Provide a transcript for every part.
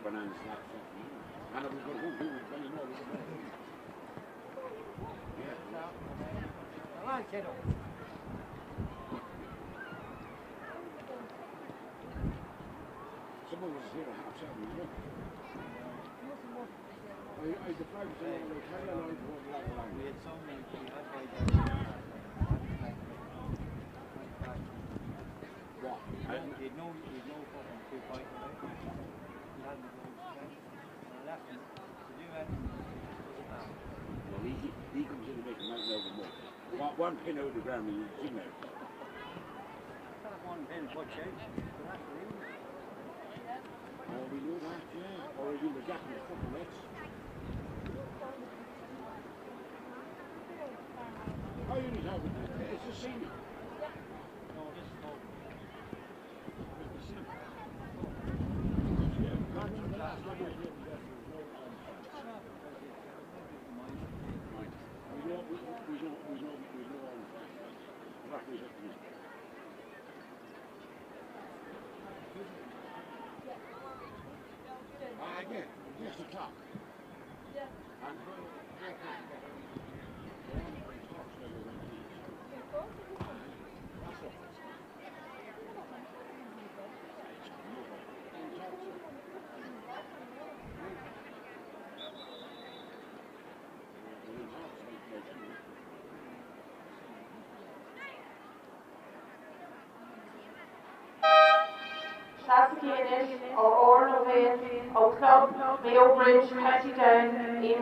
banana snack. And I was going to go do it when you know it. Yeah. I like it. Someone was here at 7:30, you know. I deprived them all the time and I drove a lot of line. We had so many people. What? You'd know fucking 2 fights away. You hadn't been going to bed. And I left him. To do anything, it wasn't bad. Well, he comes in and makes a mountain over more. One pin out of the ground and you see now. That one pin put shape. Oh, we know that, yeah. Or you were getting the fucking legs. How you need help with it? It's a senior. No, this is not. It's the senior. Again, here's the top. Yeah. And Ceannais or Oilibhéar, O Club, Mayo Bridge, County Down, Mhic.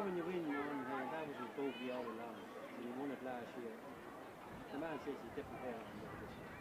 When you win, that was his bogey all along. He won it last year. The man says he's different player than this year.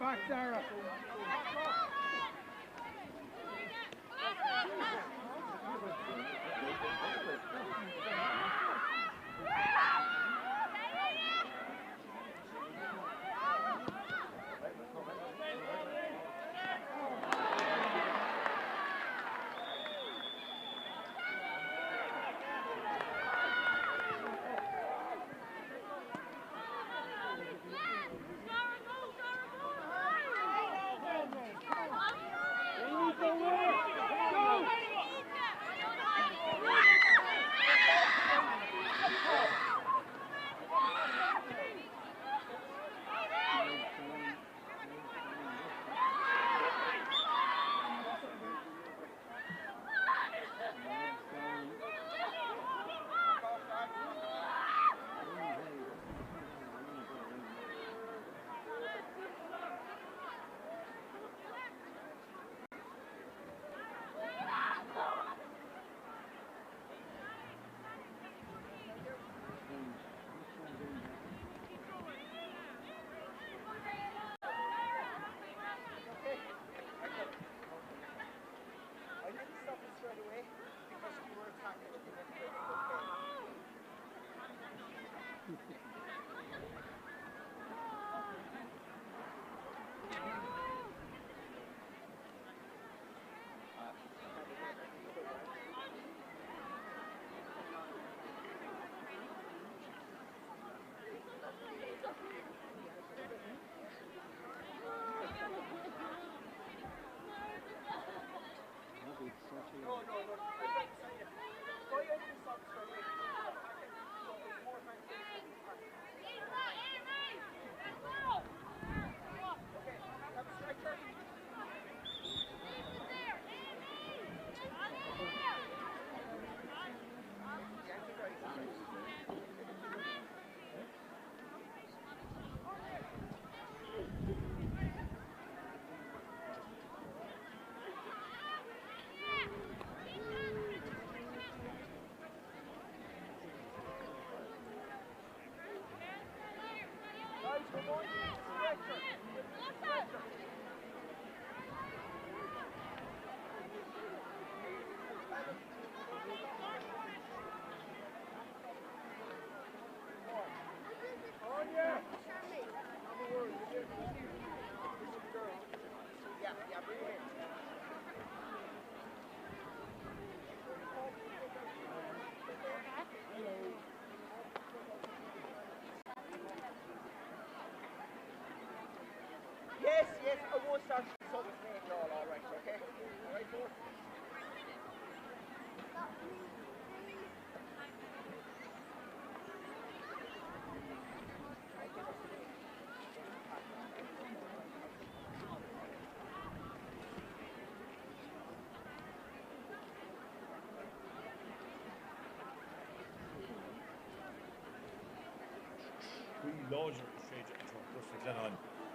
Back, Dara.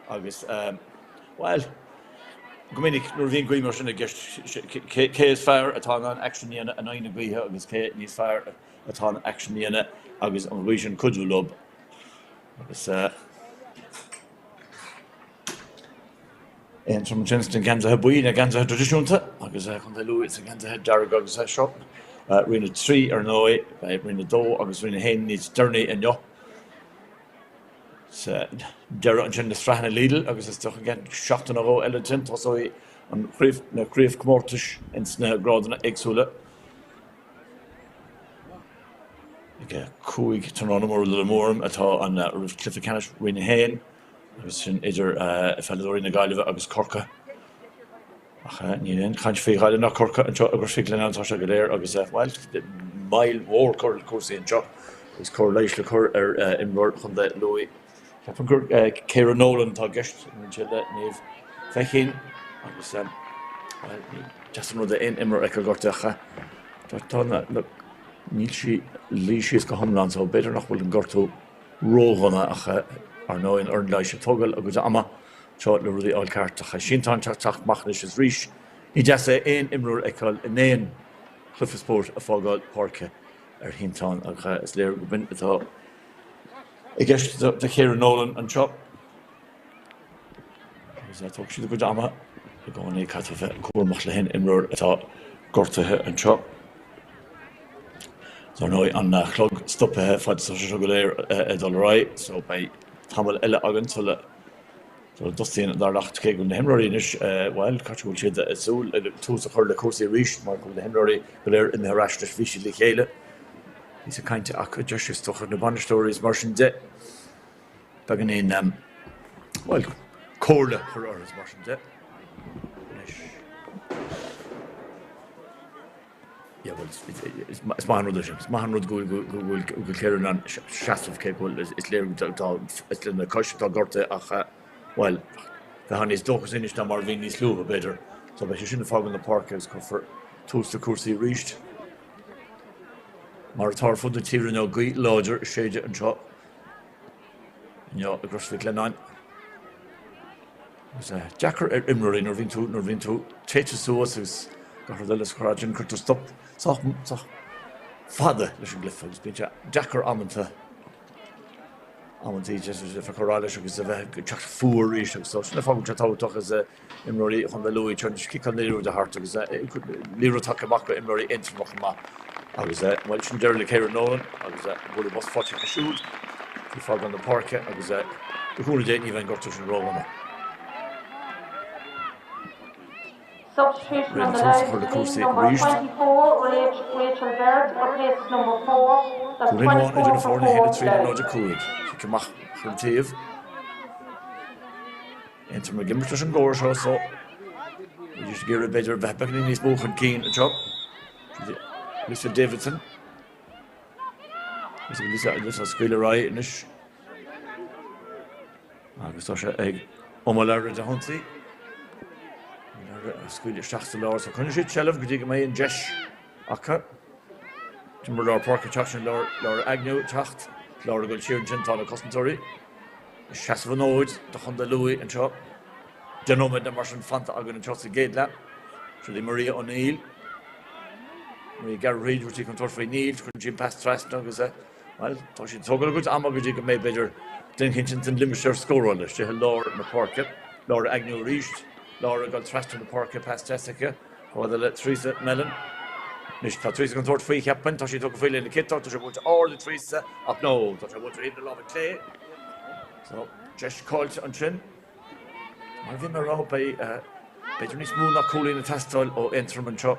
Agus, well, Gominic Norvin Guimar sin a gist cé fear atá an action níana a 9 gluithe agus cé níos fear atá an action níana agus an bhuiis an cudú lob. Agus ein from Chinston ganza buin a ganza tradiisiúnta agus chun luúit a ganza Dara agus seo. Rina 3 ar 9, rina 2 agus rina 1 níos Durnaí in jo. Dara an sin na Sraith Lidl agus is toch again 17 euro elegant was so an Crois comórtas in sna grádanna agsúla. Ige cúig tanrámór le mórm atá an Cliffe Ceannais rina 1 agus sin idir felladóí na Gaillimhe agus Corca. Ach níon chaint fé gáile nach Corca an seo agus figlan antá se go léir agus well mail mór cur cuasaí an seo agus cur leiis le cur ar imróir chun de Louis. Ceapan gur Céire Nolan tá gist an siad níomh fechín agus just an rud a imar ag gortacha tá níl si lí sios go thomlan so beidir nach bhfuil an gortú róganna acha ar 9 ar leiis a tugal agus ama seo le rudí áilceartacha sintán teach machnis is rís ní deasa éon imrúir ag in éon chlufa Spórt a fágáil Páirc ar hintán acha is léir go bin atá I guess the Céire Nolan and chop. Is that talk? She's a good dama. We're going to cut off it. Cool, Machlahin, Imrur, at all. Gorta and chop. So now on clog stop for the social regular at all right. So by Tamal Ella Agan so Dustin Tráchtaireacht cake on the Henry-ish well catch will shed the soul tools of her the course they reached Mark the Henry but they're in the rash the fish the Kale. He's a kind of acca just stuck in the bunch stories marching debt. Bagging in well Corla for ours marching debt. Yeah, well, it's my hundred. It's my hundred. Go clear on shafts of cake. Well, it's clear. It's in the cushion. Gorte. Well, the honey's dog is in it. Now Marvin is low better. So, but you shouldn't fog in the park. Is for tools the course he reached. Martar for the tier now. Great larger shade and chop. Yeah, across the Lionnáin. Was a Jacker Imrari Norvin two. Chaches Soas who's got her little scratch and could stop. So, father, listen, Glyph, it's been Jacker Amanta. Amanta just as if a corralish was a chuck four ish. So, if I'm just out as a Imrari on the Louis Church, kick on the heart because it could Liro Takamaka Imrari into Mokama. I was well, she generally Céire Nolan. I was Bully Bus Fortune for shoot. He fog on the park. I was the whole day even got to roll on. Substitution on the line, number 24, Rachel Baird, replaces number 4. That's 24 for 4. She can make her teeth. Enter my gimmick and gore so. We just get a better back in his book and keen a job. Mr. Davidson. This is a skill right in this. I was such a Omalara de Huntley. Squeal Shasta Lord, so can you Shelf, could you get me in Jesh Akka? Timber Lord Parker Chaction, Lord Agnew, Tracht, Lord Gulcheer and Gentile Cosmentory, Shasta Noid, the Honda Louis and Chop, Genoma de Martian Fanta Agan and Chelsea Gate Lap, Shirley Maria O'Neill, Maria Gary Reid, which you can talk for Neil, couldn't you pass Trust, well, Toshi Togal good, Amma, could you get me better than Hinchington Limerick score on the Shehel Lord and the Parker, Lord Agnew reached. Laura got thrashed in the park past Jessica, or the Teresa Mellon. Nish Teresa can sort free captain, Toshi took a fill in the kit, Toshi went to all the Teresa up no, Toshi went to hit the love of clay. So, Jesh called on Chin. I've been around by Betterney Moon not cooling the testile or Enterman Chop.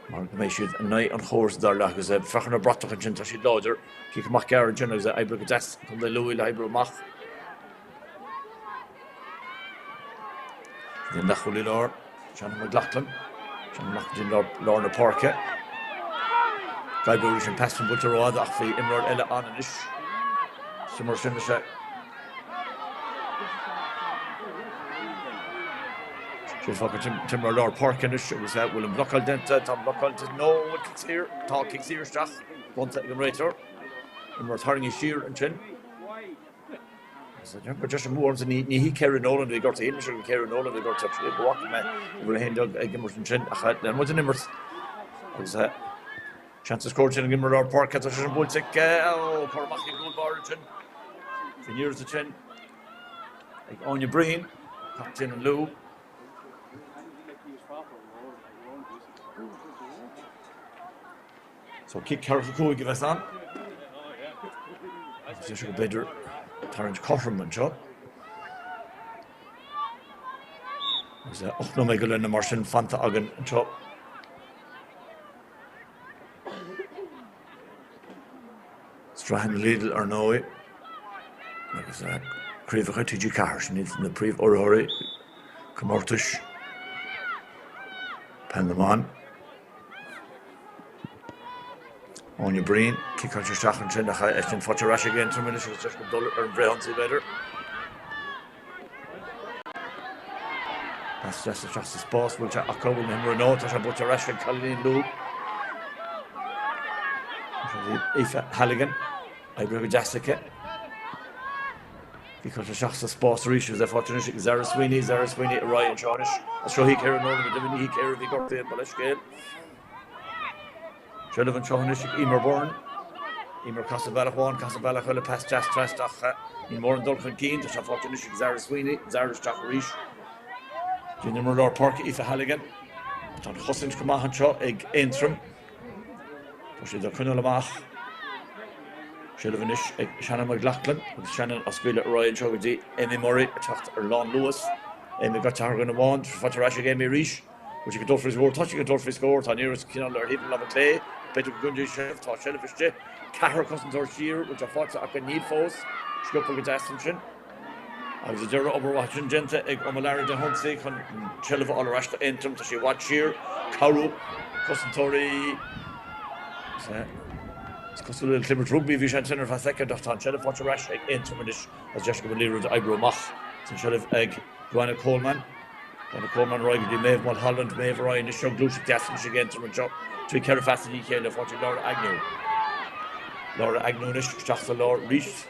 Mark Mayshed and night on horse Dara was a Frachner Brattock and Chin Toshi Lauder, Kick Mach Garage, as I broke a desk from the Louis Library Mach. Then Nachuli Lord, Shannon McLaughlin, Shannon McLaughlin Lord na Páirc. Guy Bruce and pass from Butcher Road, Achfi Imrod Ella on and ish. Summer Shinnisha. She's fucking Timber Lord Páirc and ish. It was William Blockall Denta, Tom Blockall did no one kicks here, Talk kicks here, Strach, one second later. Imrod Haring Shear and Chin. But just more than he carried Nolan, we got to him, sure we carried Nolan, we got to walk, man. We'll hand dog Gimmers and Chin. Then what's the numbers? Was that? Chances scored in Gimmer Lord Páirc, Catherine and Boltic, Cormac goal bar Chin. For years the Chin. Like Anya Breen, Captain and Lou. So kick Carrick give us on. Position better. Terence Coffin and shot. Was that Ochno Michael and the Martian Fanta Agan and shot. Strahan Lidl or no way. Like was that Crave a TG Cars needs in the Priv or Hurry. Comortish. Pandaman. On your brain, kick out your staff and send a high action for your rash again. 2 minutes, it's just a dollar or Brehonsi better. That's just the fastest pass, which I call him Renault, as I put your rash and Colleen Lou. Aoife Halligan, I bring Jessica. Because the shots of Spórt reaches the fortunate Zara Sweeney, Ryan Ceannais. That's how he carried on with the he carried the got the Balashgale. Sullivan Ceannais, Emer Bourne, Emer Casabella Juan, Casabella Hulla past Jas Trastach, in more than Donncha Keen, the fortunate Zara Sweeney, Zara Stacharish. Junior Lord Páirc, Aoife Halligan. John Hussin Kamahan Shaw, Egg Aontroim. She's a Cunnalamach. Shilvanish, Shannon McLaughlin, with Shannon Osquilla, Roinn Chogadi, Amy Murray, Tráchtaireacht Lawn Lewis, Amy got Targan and Wand, Fatarash again, Rish, which you could do for his war, touching a door for his score, Tanirus, Kinnell, or Hidden Love Clay, Peter Gunji, Chef, Tosh Shellfish, Cahar Cousins or Shear, which I thought I could need foes, Scupper with Astonshire. I was a Dara overwatching Genta, Egg Omalara de Hunsey, Chelva Olarashka Aontroim, to she watch here, Caru, Cousin Tori. It's a little Climmert rugby vision center for a second of time. Shellef watch a rash egg Aontroim as Jessica Balear the eyebrow mach. So Shellef egg Joanna Coleman, Roig the Maeve Mulholland, Maeve Roinn, the show Cluiche Gaston again to Job. To carry fast and EK left watching Laura Agnew-ish, Strachta Laura Reach.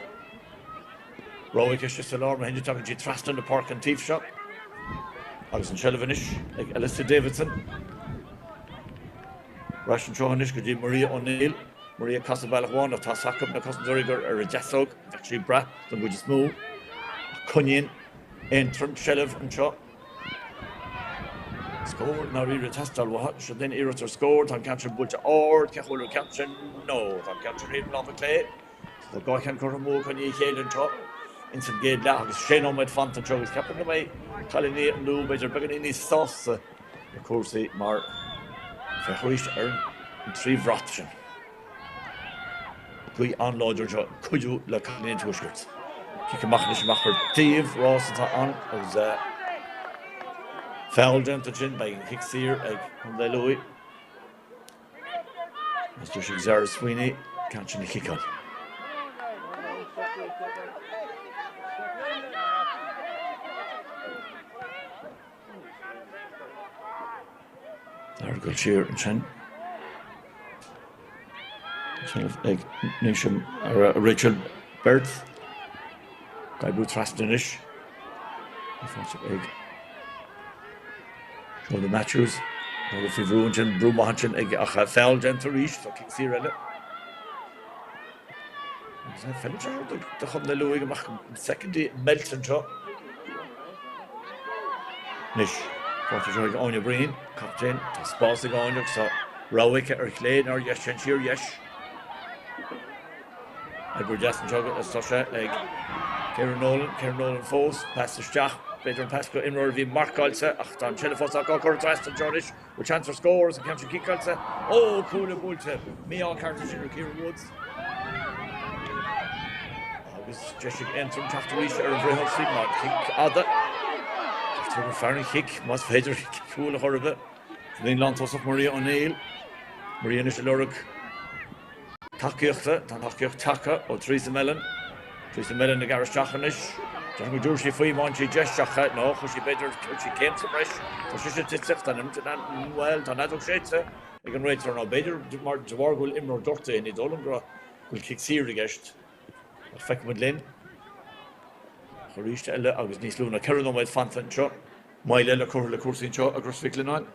Roig is just a Laura, Mahinja talking to Thraston the Páirc and Thief shop. Alison Shellevanish, egg Alyssa Davidson. Russian Ceannais, could do Maria O'Neill. Maria Casabella Juan of Tasakam, the Cousin Zuriger, or a Jessog, actually Bra, don't go just move. Cunyon, Aontroim, Shelev, and Shaw. Scored, now read the test, should then Erotor scored, on capture Butcher, or Cahulu capture, no, on capture Hidden Love Clay. The guy can go to move, can you hear and Shaw? Instant gate lag, Shane on my font and Shaw is captain away. Colony and Lou, but you're begging in his sauce. Of course, the Mar, Fahrish, Earn, and 3 Vrotchen. Gwy anlod o'r job, cwydw le cael ein tŵsgwrt. Cic y mach nes i mach o'r dyf, ros yn ta an, oedd foul dent o gyn, by hic sir, ag hwnnw lwy. As dwi'n siarad Zara Sweeney, can't you kick on. There, good cheer and chin. Egg Nation or Rachel Berth. Guy Booth Rastinish. Egg. Show the Matthews. If you've ruined him, Brumachin, Egg Acha Fell Gentle Reach, so kick Sierra. Fellow, the Humna Louis, second day, Melton Shot. Nish. What is on your brain? Captain, Spórt on your so Rowick or Clay or Yes, Chenshire, yes. I go just and jog it as such like Kieran Nolan Foes, pass the Stach, Peter Pasco in Rorvi, Mark Kalsa, Achtan, Chelefos, Akor, Trast and Jordish, with chance for scores and capture kick Kalsa. Oh, cool, a bullshit. Me all cartridge in Kieran Woods. This Jessica Aontroim, Tráchtaireacht, or Vrehol Sigmund, kick other. Tuair fearna chic, mas féidir cúla chorba. Líon Lántósach Maria O'Neill. Maria is Lorug. Takeíochta, tá takeíocht taca ó Theresa Mellon. Theresa Mellon na garas Ceannais. Tá go dúir sí faoi máin sí deasteacha, nó chu sí beidir chuir sí céim sa breis. Tá sí sé titeach an well tá nadach séite ag an réitir ná beidir mar dwar gúil imar dorta in I dólam gra gúil cic sír I gceist. Ar feic mud linn. Choríiste eile agus níos lúna ceann óid fantan seo. Maile eile chuir le cuasaín seo agus fic lenáin.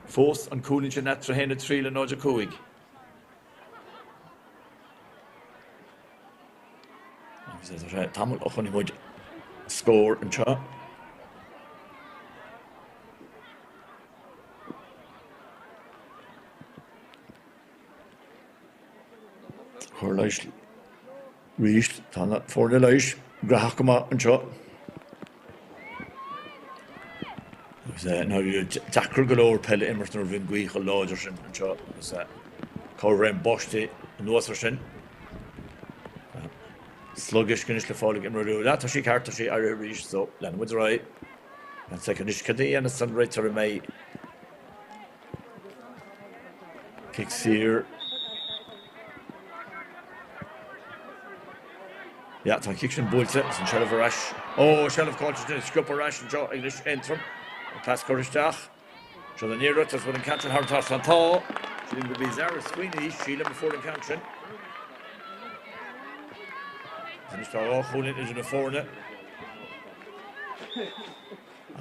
Fós an cúlinn sin net héna trí le náide cúig. Tamil ochan I muid scór an seo. Chur leis ríist tána fórna leis grathachama an seo. Ná dacr go leor pelle immert nar bhíon gcuí go láidir sin an seo. Chur raibh bosti an nuasar sin. Sluggish can le fálig in marú. Tá sí carta sí ar ríis so len with right. And second is cadí an san réitar mé kick sear. Ja, tá kick sin búlte san shell of rash. Oh, shell of culture in scupper rash and draw English entrum. Pass Coristach. So the near it as when catch hard toss on tall. She didn't be Zara Sweeney, Sheila before the catching. And it's all holding it in the foreigner.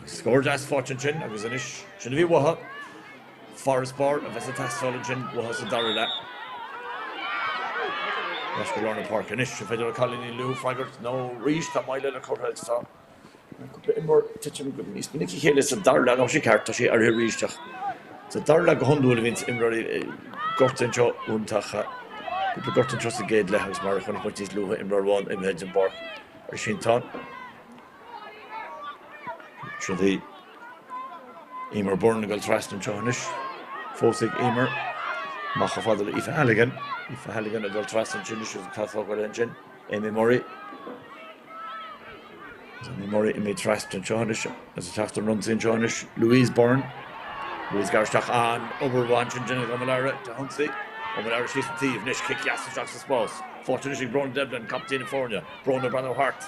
Scored as fortune chin, I was an ish. Shouldn't be Waha. Forest bar, of as a test solid chin, Waha said Dara. Let's go around the park and ish. If I do a colony Lou, Fragert, no reach that my little courthouse stop. I could be more teaching good news. Nicky Hill is a Dara, no, she can't, she are here reached. So Dara Gondul events in Rory Gorton Joe Untacha. People got to trust the gate legs, Mark, when put his Luha in Roinn in Hedgen Park or Shinton. So the Emer born go trust and Ceannais. Fosig Emer. Macha father if Halligan. If Halligan adult trust and Ceannais of Catholic engine. Amy Murray. Amy Murray in me trust and Ceannais as a Sathairn runs in Ceannais. Louise Byrne. Louise Garstach and Overwatch and Jenny Gomalara to Huntsy. Oilibhéar she's the thief, Nish kick Yasser Jocks the Spórt. Fortunately, Brown Devlin, Captain California. Brown Brother Hart.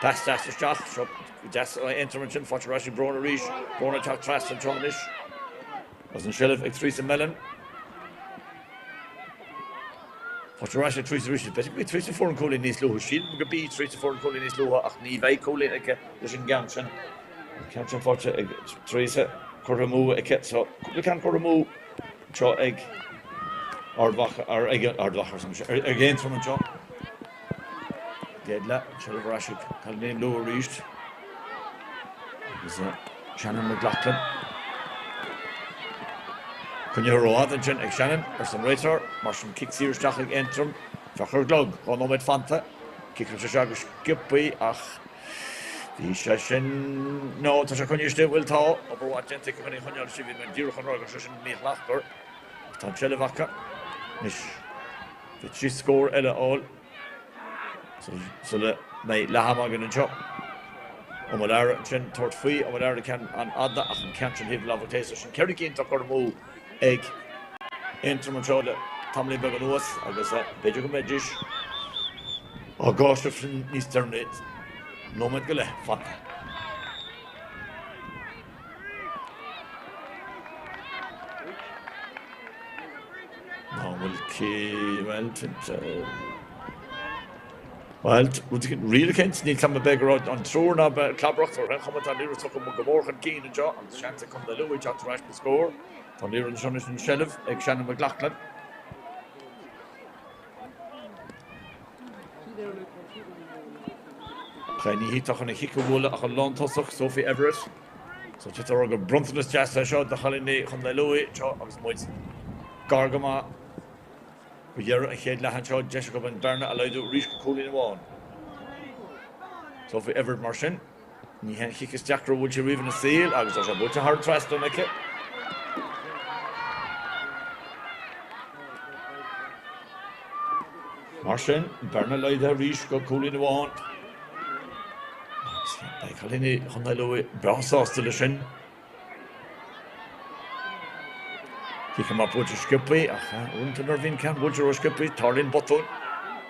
Past Yasser Jocks, that's intervention, Fortunately, Brown Reach, Brown Attack Trust and Ceannais. Wasn't Shellif, Theresa Mellon. Fortunately, Theresa Reach, but we Theresa Foreign calling these low. She would be Theresa Foreign calling these low. Ach, Nive calling a Lishin Ganshan. Catching Fortunately, Theresa Coramu, a cat so we can't Coramu. Cho egg. Ardvach or again from a job. Deadla, Shell of Rashik, called name lower reached. It was Shannon McLaughlin. Can you row the Jen Shannon or some racer? Marsham kicks here, Stachig entrum. Facher Glug, on Omid Fanta. Kicker to Shagish Gippy, ach. The session no, Tashakunya still will tall. Over what Jen take a minute on your civil and Dira Honor session me laughter. Tanchellevaka. Nish. Did she score Ella all? So the may Lahamagan and Chop. Oilibhéar Chen Tortfui, Oilibhéar can and Adda and Catchin Hill Lavotation. Kerry Kane took her move egg. Intermachola, Tomlin Beganos, I guess that Bejukum Medish. Oh gosh, if he's turned it. No man go fun. Well, really can't need some beggar out on Throne of Clubrock or Hamilton on Lyra took a Mugamore and Keen and John and chance to come the Louis John to rush the score. On Lyra and Shonish and Shellif, egg Shannon McLaughlin. Kleiny he took on a Hickawool, a Lionnáin, Sophie Everett. So just a rug of Brunson's Jazz, I showed the Holiday on the Louis, John, I was Moist Gargama. We are a head Lahancho, Jessica and Berna allowed to reach Coolin one. So if we ever Martian, you had Hickus Jackro, would you even a seal? I was about to hard trust on it. Martian, Berna allowed to reach Coolin one. Kalini Hondalu Brasas de Lushin. He came up with a skippy, und Nervin can would your skippy, Tarlin Botton.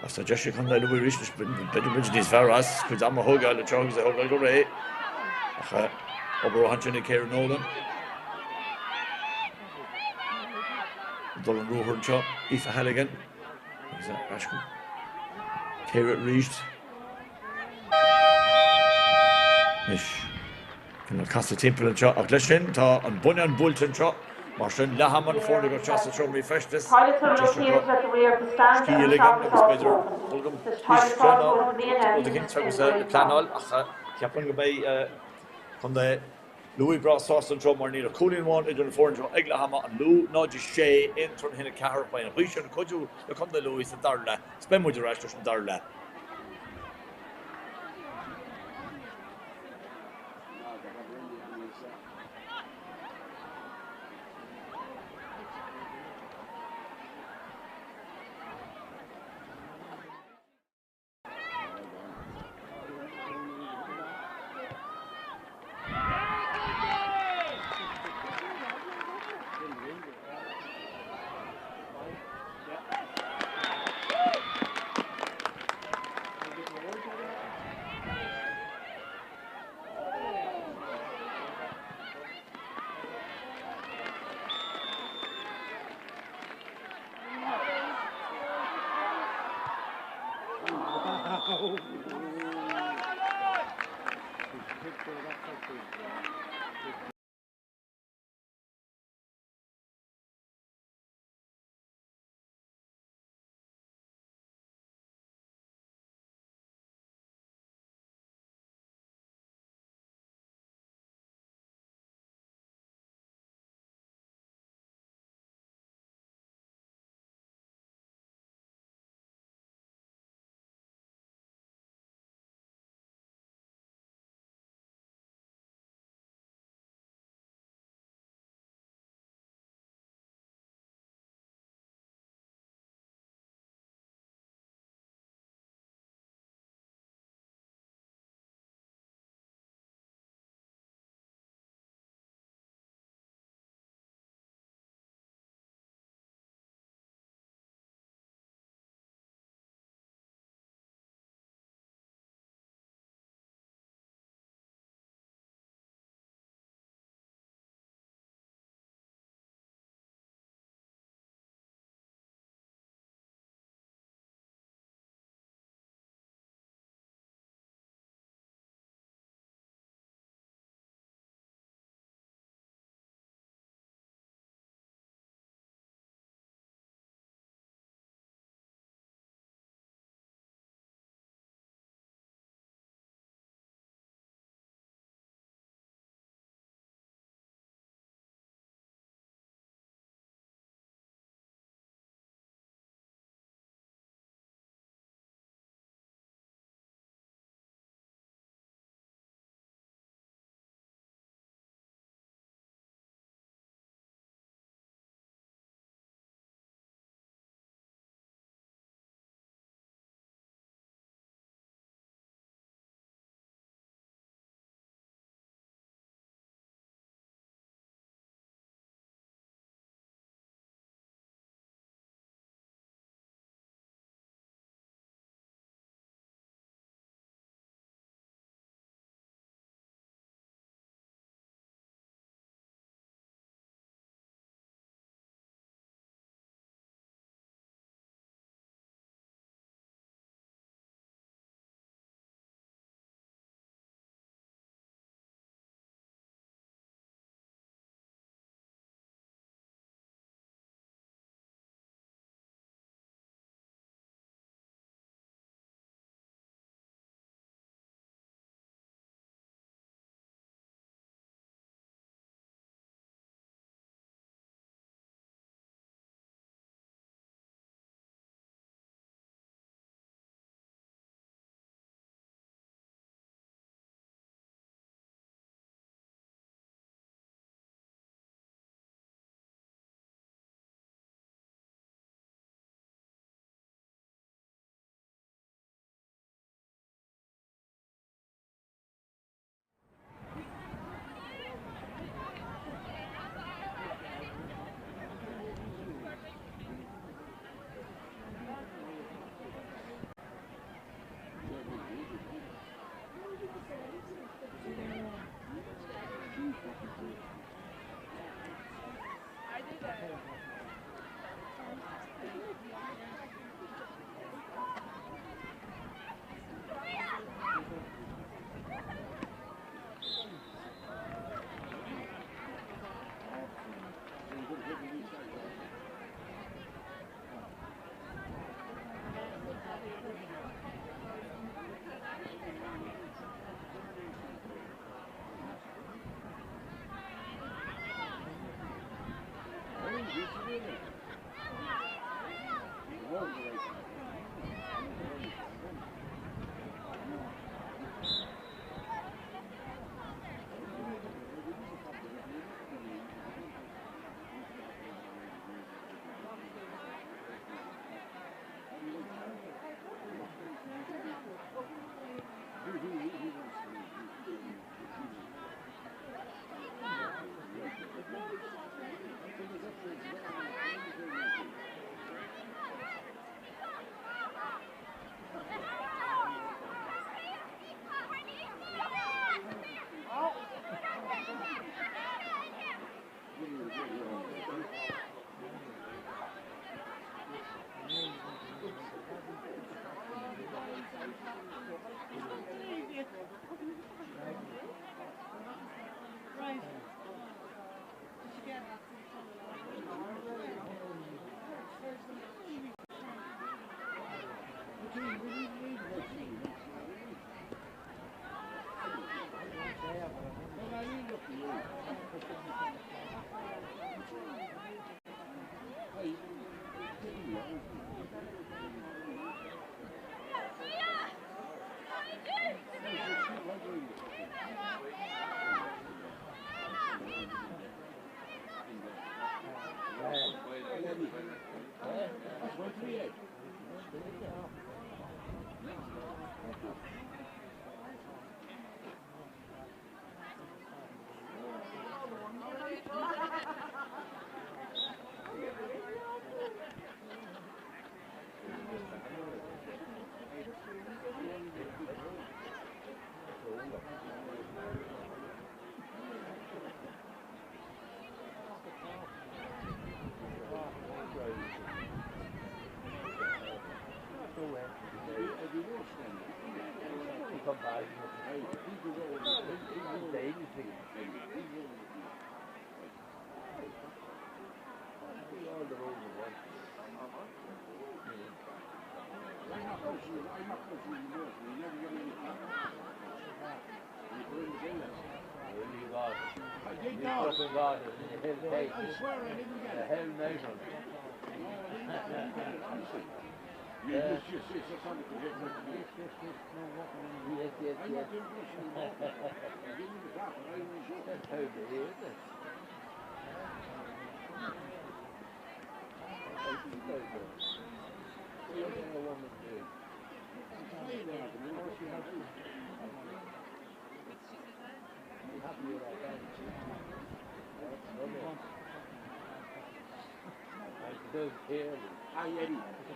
After Jessica Hondalu reached the better is Varas, with Amahoga, the Charles, the Hoga Ray. Over Hunting and Karen Nolan. Dolan Roher Chop, Aoife Halligan. Is that Ashton? Carrot reached. Mish. Can I cast a temple and shot? Aglishin, Ta, and Bunyan Bolton shot. Martin Lahaman for the Chassa from refreshness. Toilets are located at the rear of the stand and the showers are also open. This toilet also has the main entrance in Great Hall. Captain by Honda Louis Bras Sauce and Drum Marnina Cooling one, Idun Foreign Eglahama and Lou Nodge Shay in turn in a car by a Huish and Kuju, the Conda Louis and Darla. Spend with the rest of Darla.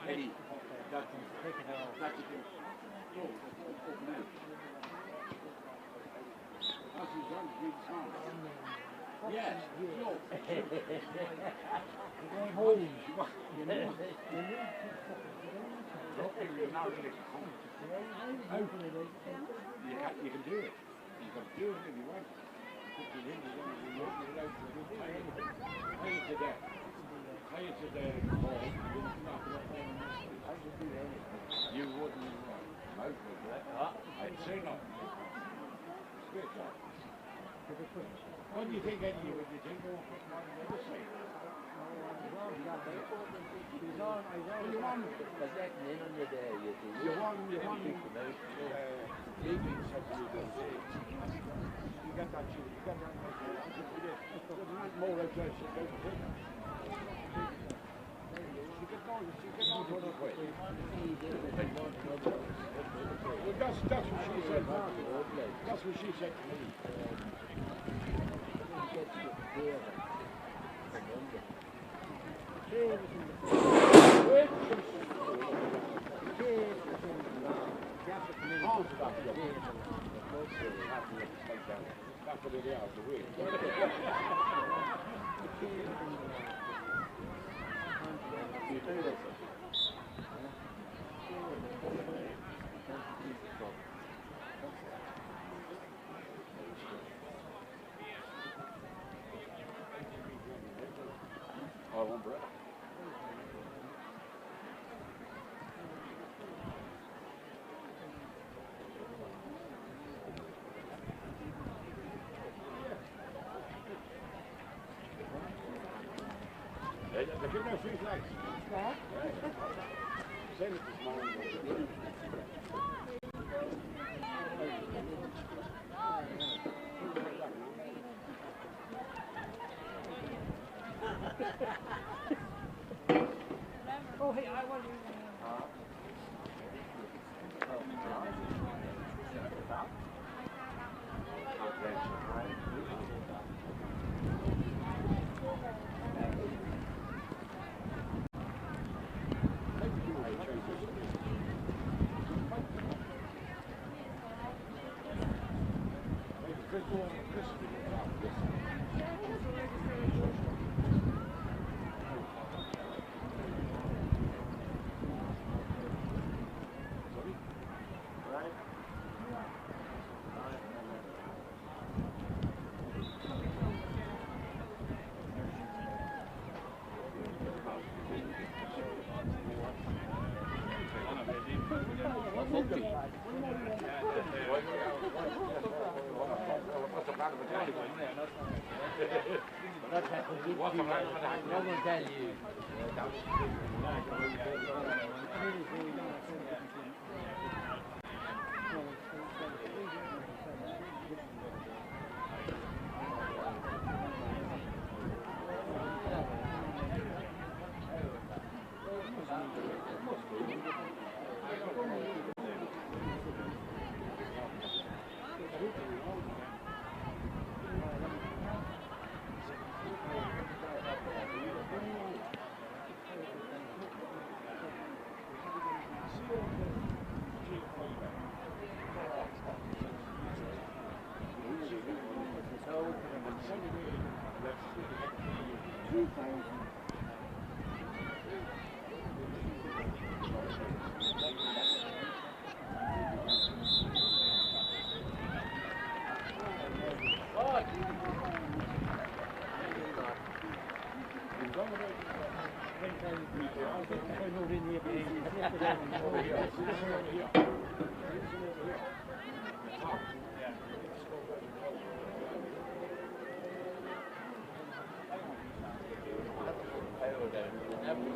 Eddie, that's yes, no. Going home. You can do it. You can do it if you want. You wouldn't I'd say no. What do you think, Eddie? Would you think of what the other side? You want you got that shit. You got that more like that. That's what she said. That's what she said to me. They give no free flags. Yeah. Same as this morning. Oh, hey, I want you.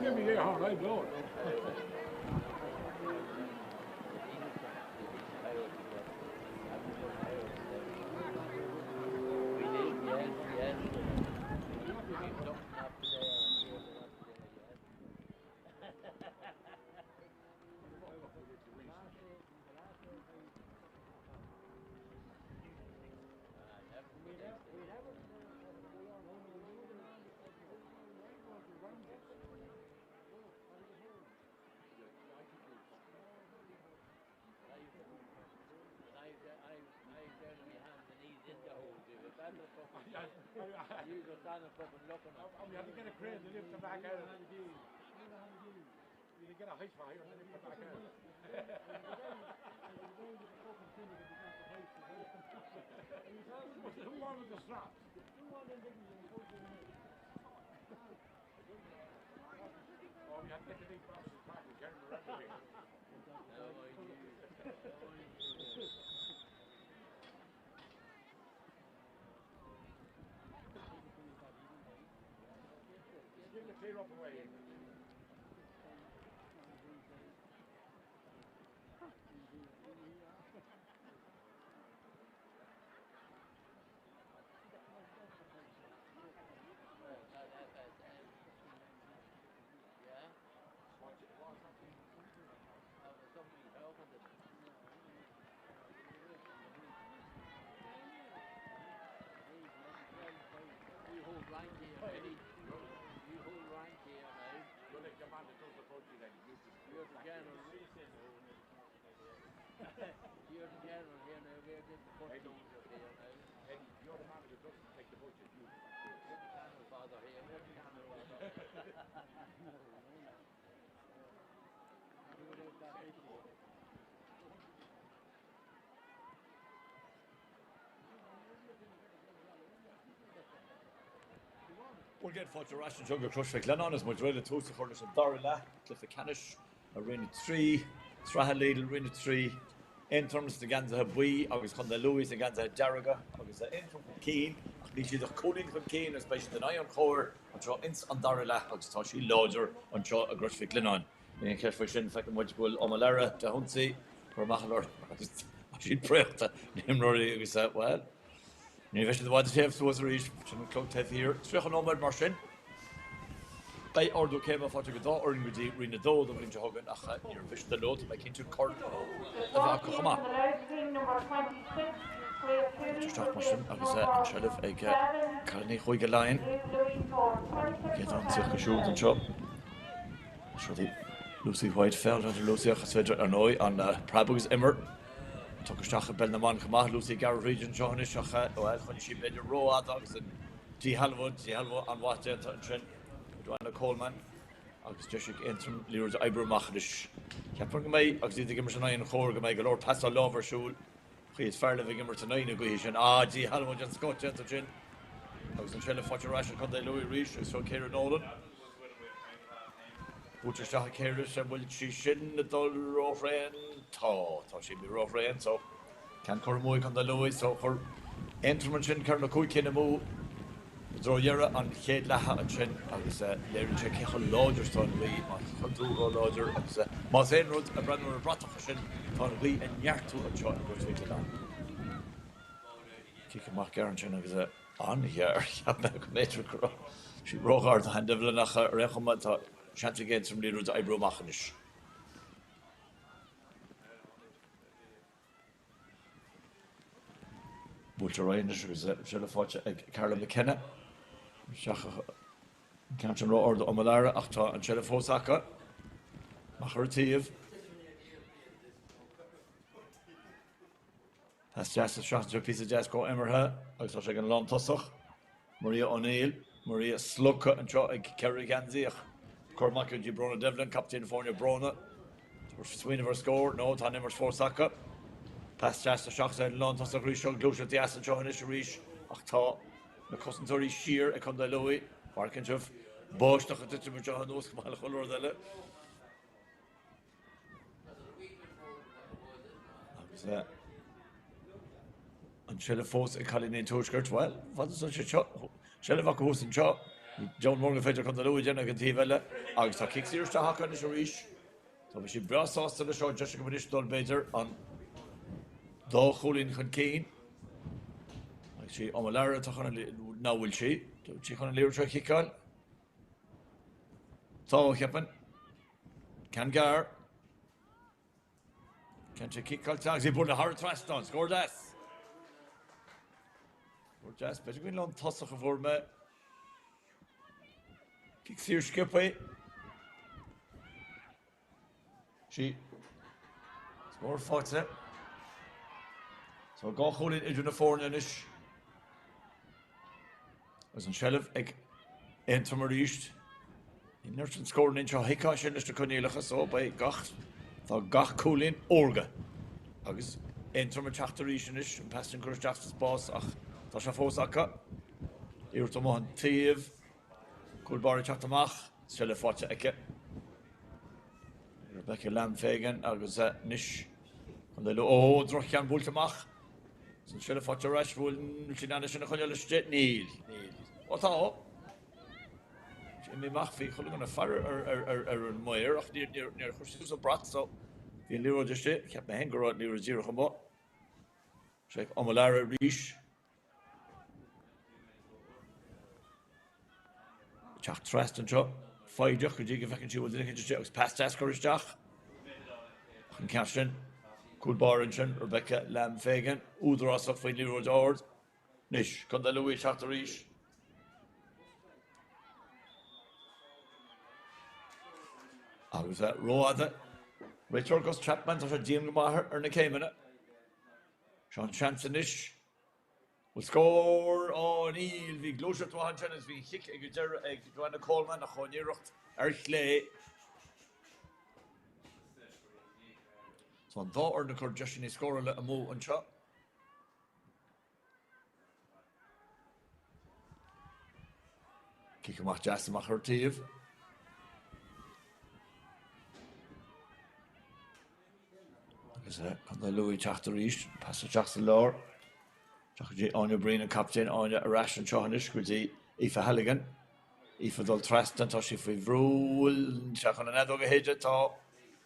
Give me your horn, I blow it. You go stand up and look at it. We had to get a crane to lift the back out. We had to get a height fire to lift the back out. Who wanted the straps? Oh, we had to get the big boxes back and carry them around the ring. Give the clear up away. You're the general here now, we're getting the first things up here now. Eddie, you're the man that doesn't take the budget. You're the channel father here, we're the channel father. We'll get Fáilte Rashin Jugger Cluiche Lionnáin as much really two to Curtis and Dara, Ceannais, Roinn 3, Sraith Lidl, Roinn 3, in terms of Ganza Bui, August Conda Louis, and Ganza Dara, August the interim from Keane, Nishi the cooling from Keane, especially the Naomh, and draw ins on Dara, August Tashi Lodger, and draw a Cluiche Lionnáin. In case for Shin, fact, much will Omalara, the Huntsy, for Machalor, she'd pray to him, Rory, we said, well. Ní bheith the bhaid taobh suas a rís, sin an clog taobh hir, tríocha nómad mar sin. Bei ordú céim a fáte go dá orn go dtí rina dó do bhíonn tehogan ach níor bheith the lot, bei cinntiú cord a bheith go chama. Tríoch mar sin agus an seileh ag carnaí chuig go Lionnáin. Get an tíoch go siúd an seo. Seo Lucy Whitefeld an Lucy achas féidir an ói an Prabúgus immer. Tuckerstach a Belnaman Kamah, Lucy Gar region, Johannes, well, when she made a row at dogs and D. Halwood, and what and Trent, Joanna Coleman, August Jeshik Entrum, Lero's Ibra Machdish, Captain May, August the Gimmers and I Horg, my Lord Pastor Lover Shul, he is fair living Gimmers and I negotiation, D. Halwood and Scott Gentleton, August and Shella Fortune Ration, Conde Louis Reach, so Karen Nolan. Butcher Shah Karish and will she shin the dull rough rain? Thought she'd be rough rain, so can't Cormoy on the Louis, so for Enterman Colonel Kuikin and Moo, Draw Yera and Kate Laha and Shin, I was Larry Check Lodger, Ton Lee, Condugo Lodger, and Marseille Road, a brand new Bratoshin, Ton Lee and Yartu and Shot and Goes to Land. Kicking Mark Garanchin, I was on here, Metro Crow. She broke hard the hand of Lanacha, Rehomat. Chance against from Lidl to Ibro Machnish. Butcher Roinn is Shella Fortune, Carla McKenna, Shach Canton Row or the Omalara, Achta, and Shella Fosaka, Mahartiv. That's just a shot to a piece of jazz called Emerha, I was actually going to long Tossach, Maria O'Neill, Maria Slugka, and Kerry Ganziach. Cormac and Brona Devlin, Captain Fornia Brona. Sween of her score, no, Tanimers for Saka. Pass just the shocks and Lon Tossa Grish, Glush at the Asset Johannes Rish, ach tá na cosintúirí siar ag chun de luí Páirc an sibh báisteach a duit mar deach nóos go mála choir deile agus an sile fós ag chalín túisgurt well fad is se sile bhac hús an seo John Morgan féidir chun de luí déna an tíhile agus tá kicksíirte hacan is ríis tá bhí si breáasta le seo deise go bhis dul beidir an dá cholín chun céin agus si am leir chun náhfuil si chun an léir se chiáil tá cheapan can gar can se chiáil agus í bú na Hart Traston scór das scór das beidir gwyn lan tosach a bhór me kick sír skippa si scór fáte so gá cholín idir na fórne inis agus an shelf ag eintar mar ríist í nuirt an scór in seo hiicá sin is de chunéalacha so ba gach tá gach cholín orga agus eintar mar teachtar ríis inis an pestin chuir deachtas bás ach tá se fós acha íirt am an tíomh Cúlbar teach amach sile fáte aice Rebecca Lamb fégan agus níis chun le ó droch cean búilt amach san sile fáte reis bhfuil sin anna sinna chuile leiste níl ó tá mé mach fí chuil gona far ar an muir ach níor chuirú a brat so hí líú deiste ceap na hengarráid líú díra chumá sé am leir ríis teach trest an seo fáideach go dtí go fecinn siúil duine cinnte agus pastas choristeach an cean Cúlbar an sin Rebecca Lamb fégan údarásach faoin líróid ard níis chun de luí teachtar ríis agus róada réitear agus Chapman tá sé díon go maithair ar na céimena seán seansa níis Well, score on Neil, vi glúise tuahan sin is vi chic ag deir ag Joanna Coleman a choníireacht ar chlé. So an dá ar na chuir deis sin í scóra le amó an seo. Cic amach deas amach ar tíomh. Agus chun na luí teachtar ríist, passa teach sa lár. Dí áine brín an captain áine a ras an seanis go dtí Aoife Halligan. Aoife dul trastan tá si faoi bhrúil se chun an edó go héide tá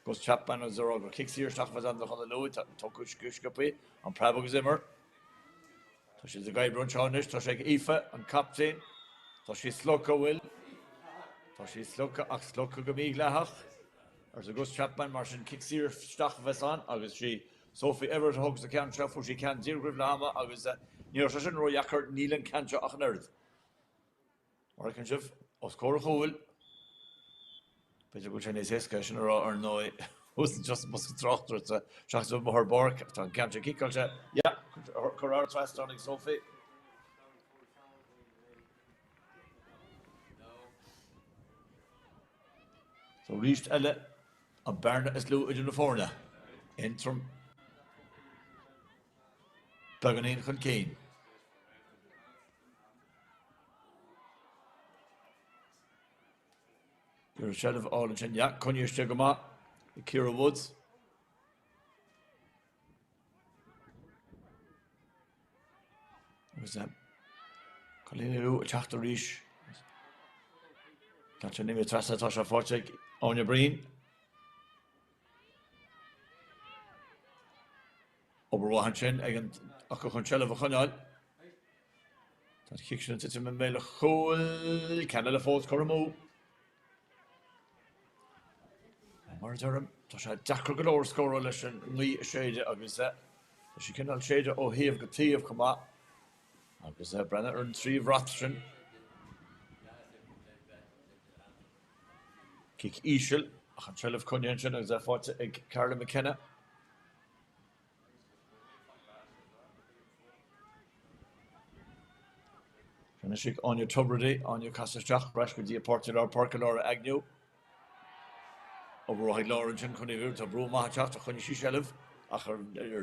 gus Chapman agus ar go kicksíirteach fa an chun na luí tá cúiscapaí an preb agus immer. Tá si a gaibr an seanis tá sé ag Aoife an captain tá si slócha bhfuil tá si slócha ach slócha go míg lethach ar gus Chapman mar sin kicksíirteach bheitán agus si Sophie Everett hugs the can for she can deal with Lama agus near sin ro yakar Neelan cancha ach nerd. Or can shiv os cor hole. Peter go Ceannais escation or no was just must Tráchtaireacht to shachs of her bark tan cancha kickle yeah Crois trust on Sophie. So reached Elle a Barna is low in the forna. Interim Paganin chun céin. You're a shed of all and yeah, Connier Stigma, Kira Woods. Was that? Colin Teachtar ríis. Can't you name it Trasta Tasha Fortek on your brain? Oberwahan sin again ach chun sele bhchanáil. Tá chiicsin tite me méile chúil ceanna le fós chomó. Mar dúm tá sé deachar go leir scóra leis an ní séide agus tá si cinál séide ó thaobh go tíomh chumá agus brenne ar an trí bhrat sin. Cic íseal ach an sele chuine sin agus fáte ag Carla McKenna. Shik on your tubredy, on your Cassachach, Brashka di Portugal, Portugal, Agnew. Over Roinn Lawrence, Conniver, to Bro Mahachat, to Connishi Shelf, Acher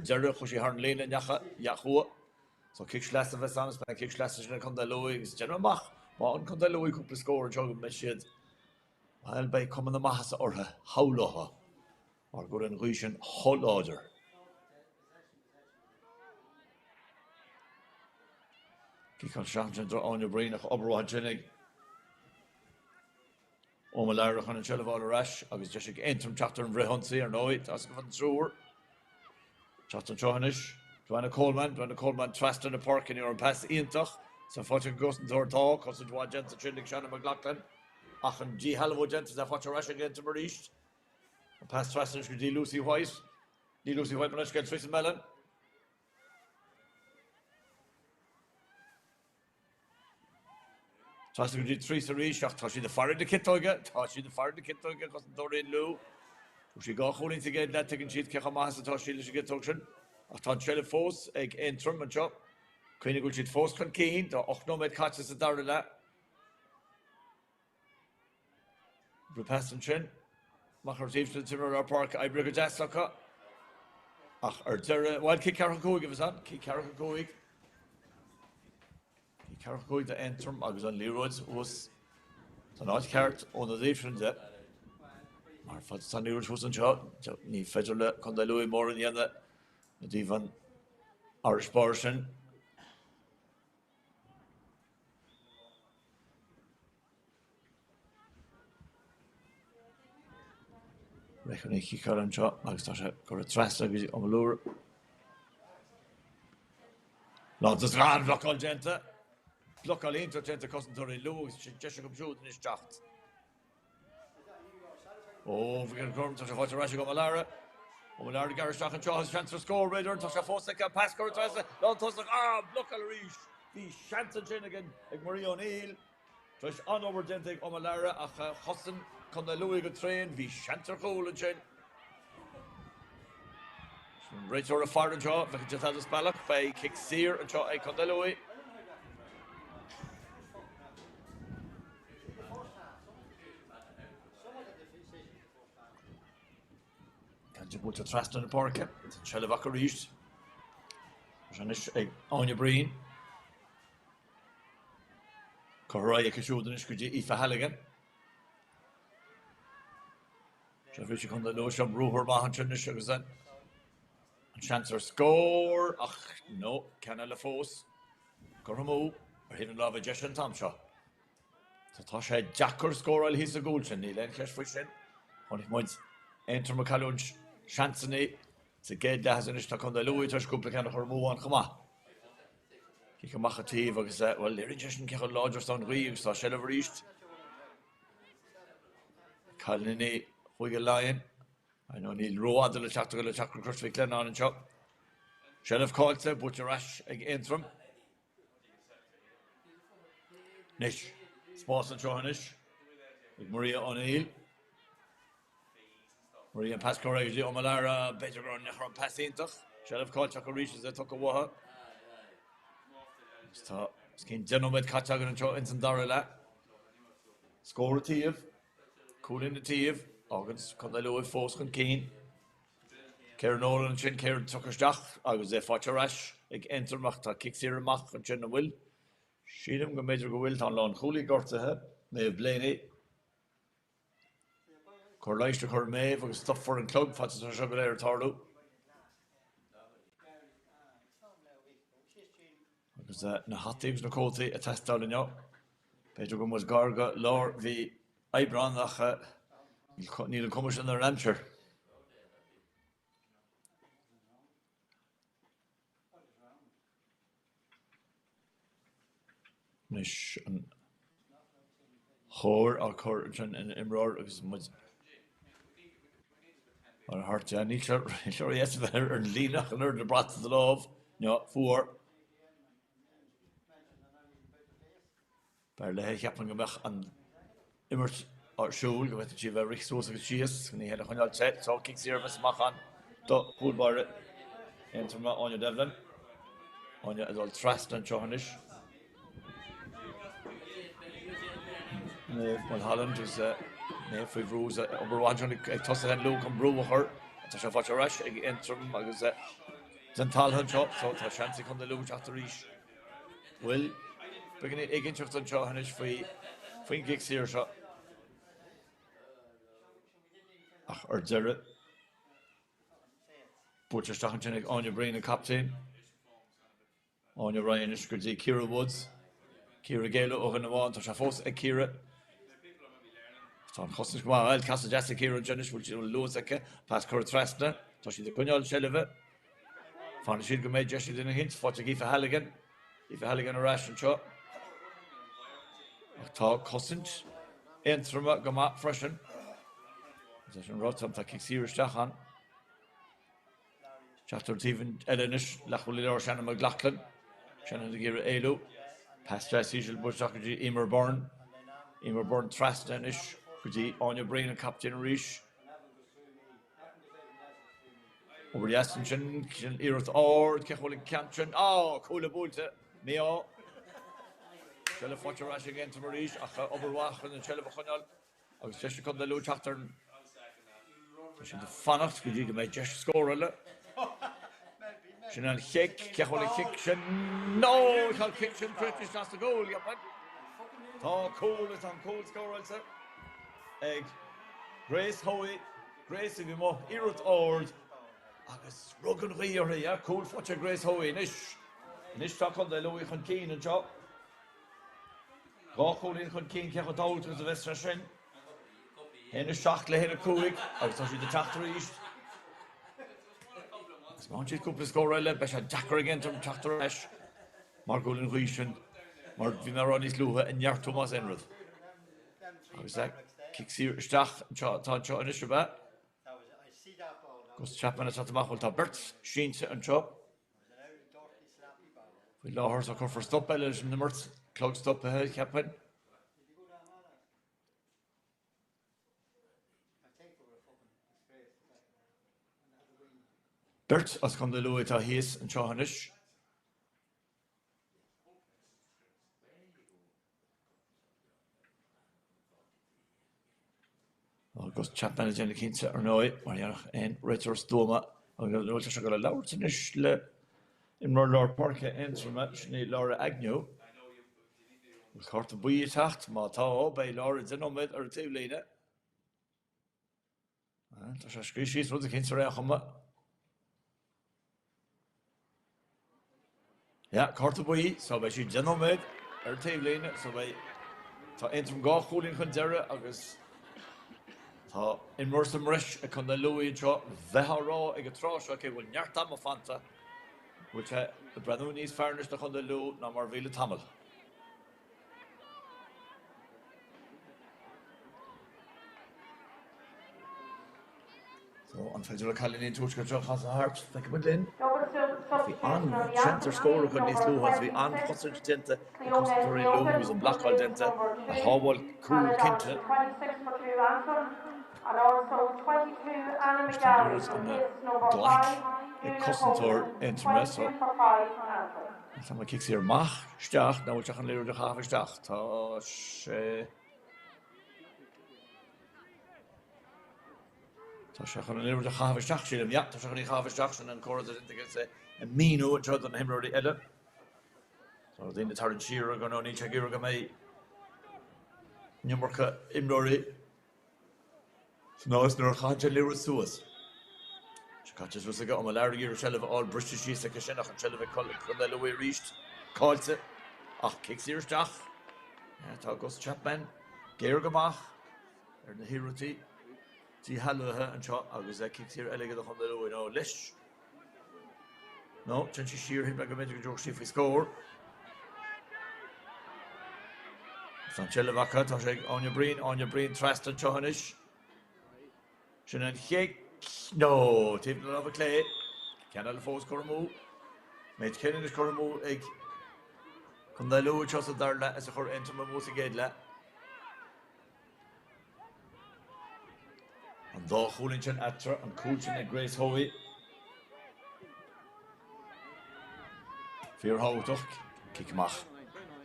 Zerra, Hushi Harn Lane, and Yahua. So kick Schlesser was sonst bei kick Schlesser schnell kommt der Louis ist generell mach und kommt der Louis couple score jog mit shit weil bei kommen der Masse oder Haulaha or good in Russian whole order kick on Shannon on your brain of Oberwatching Oilibhéar gan an shelf all rash agus just interim chapter and Rehunsey or no it as van through chapter Ceannais Joanna Coleman trust in the park in your pass Iantach so fucking goes to her talk cause it was gent chilling Shannon McLaughlin ach and G Hallow gent is a fucking rush again to Maurice pass trust in the Lucy White when let's get Tristan Mellon Trust in the 3 series Tashi the fire the kit toga cause Doreen Lou she got holding to get that taking sheet Kekamas Tashi she get auction a ton shell force egg interim and chop Queen go sheet force can keen the 8 no met catches the Dara repass and chin Macher Steve to our park I bring a jazz soccer ach Dara wild kick Carrick give us on kick Carrick Carrick the interim agus on Leroy's was so not carrot on the different that maar van San Leroy's was een shot niet federal kon de Louis more in the end die van Irish portion reckon ik kick aan shot agus daar go a trust agus om loer laat het gaan block al gente Block alleen tot gente kosten door in Louis just come shoot in his jacht. Oh, we can come to the water rush go Malara. Malara Gareth Stock and Charles chance to score Raider to the first second pass court to don't toss block al reach. The chance chin again like Marie O'Neill. Just on over gente Malara ach Hudson kon the Louis go train the chance goal and chin. Right sort of far and jaw like just has a spallock by kick sear and jaw kon the Louis. Je moet het trust in de park het shell wakker reached Ceannais on your brain Crois que shoot is could you verhelligen Jeffrey kon de loos op Roer maken Ceannais gezet chance score ach no canal force Cormo hidden love Jason Tomshaw so Tosh had Jacker score all his goal chin Len cash fishing on it might enter McCallum Ceannais to get that has an issue on the Louis touch couple can move on come on he can make a team because well they're just can larger sound Reeves so shell over east Colony Lion I know Neil Rowan the chapter cross with Lionnáin and chop shell of called to butcher rash against from Nish Spórt and Ceannais with Maria O'Neill Maria pass correct on Malara better run from passing to shall have called Chuck reaches the took a water so skin general with Katag and Cho in some Dara score a Tiev cool in the Tiev August come the low force can keen Karen Nolan and Chin Karen took a stach I was there for rash like enter machta kicks here mach and Chin will she them go major go will on lawn Holy Gorta may have Blaney Cluiche to Maeve agus stuff for an club fat to Oilibhéar Tarlu agus na hattigs na cótaí a test down in yo Pedro go was garga lor the Ibran nach níl cumas in their answer Nish an chóir a chóir in imráir agus muid Or hart ja niet sure yes better and lean up and the brat to the love no 4 Peil he heb gemacht an immer school go het chief very so cheese when he had a 100 set so kick service machen do voetbal enter on your Devlin on your adult trust and Ceannais Van Holland is nee for rules over watching toss and look and brew her to show what rush interim agus Zan talhan shot, so ta shanty con the luch after reach. Well, beginning again to the shot and it's free gigs here shot. Ach, or zero. Butcher Stachenchenik on your brain and captain. On your Ryan is good Kira Woods. Kira Galo over the one to Shafos a Kira. Tom Costas Gual, Castle Jessica Kira Janish, which will lose a pass Kurt Trastner. Toshi the Kunyal Sheleva. Found a shield made Jesse in a hint. Fought to give a Halligan. If a Halligan a ration shot. Talk Costant. Entrama Gamat Freshen. Possession Rotom to kick Sirius Jachan. Chapter Stephen Elenish, Lachulil or Shannon McLaughlin. Shannon the Gira Elo. Past Jesse Usual Bush Doctor Emer Bourne Trastanish. Could he on your brain and Captain Rish. Over the Ascension, Earth or Keholic Canchan. Oh, cool Bulta. Meo. Shell of Watcher Rash again to Marish. Overwach and the Shell of Honal. I was just come the low chapter. She the Fanach. Could you make just score a lot? Shannon Hick, Keholic Kiction. No, it's not Kiction. British that's the goal. Oh, cool. It's on cool score also. Egg. Grace Hoey. Grace if you more. Earth Ord. Agus rugan ri ja cool fotje Grace Hoey nish tak on the Louis van Keen and job. Go cool in van Keen kech out with the Western Shin. In the schachtle hin Kuig. Agus as the Tráchtaireacht. As much couple score rele besha Jacker again from Tráchtaireacht. Margul in Roinn. Mar Vinaronis Luha and Jar Thomas Enrod. Agus that kicks here stach ta in the Goes Chapman at the Machel to Bert, Sheens and Chop. We law horse or for stop bellies in the Mertz, clog stop ahead, Captain. Bert, as come the Louis to his and Chahanish. Goes Chapman is in the Kinsa or no, Mariana and Ritter Stoma. I'm going to notice I got a loud finish in Merlor Park and so much near Laura Agnew. With Hart of Bui Tacht, Mata, by Laura Zenomed or Tivlina. And I shall she's for the Kinsa Rehama. Yeah, Hart of Bui, so by she Zenomed or Tivlina, so by Entrum Gahul in Condera, August. In Mersum Rish, a con the Louis Cho, Veharo, a Gatrosh, okay, will Nyartam of Fanta, which the brother needs fairness to con the Lou, no more Villa Tamil. So, on Federal Calling into which Gatrosh has a heart, thank you, Lynn. The on center score con these Lou has the on Hostage Denta, the customary Louis and Blackwell Denta, a Howell Cool Kinta. And also 22 Anna Black, a customer interest. So, someone kicks here, Mach, Stach, now which I can learn the half a Stach. Tosh, I can learn the half a Stach, yeah, Tosh, I can half a Stach, and then Cora didn't get a Mino, which other than him already edit. So then the Tarrant Shearer going on each a gear of my Numberka Imrory. No, it's not a little Suez. She catches was a got on a larry or shell of all British sheets like a shin, and shell of a color the way reached. Calls it. Kicks here, Stach. Yeah, goes Chapman. Gergamach. Or the hero tea. Tea Halloha and shot. I was kicks here, elegant on the low, no, Lish. No, Chenchi shear him like a magic joke if we score. Sanchella Vaka, Toshek on your brain, Trust and Chohanish. Shannon Hick, no, Tip of a clay. Canal Force Cormu. Made Kennan Cormu egg. Come the low choice of Darla as a her enter Mamusi Gedla. And though Hoolinchen Atra and Coolchin and Grace Hoey. Fear Houtuch, Kickmach.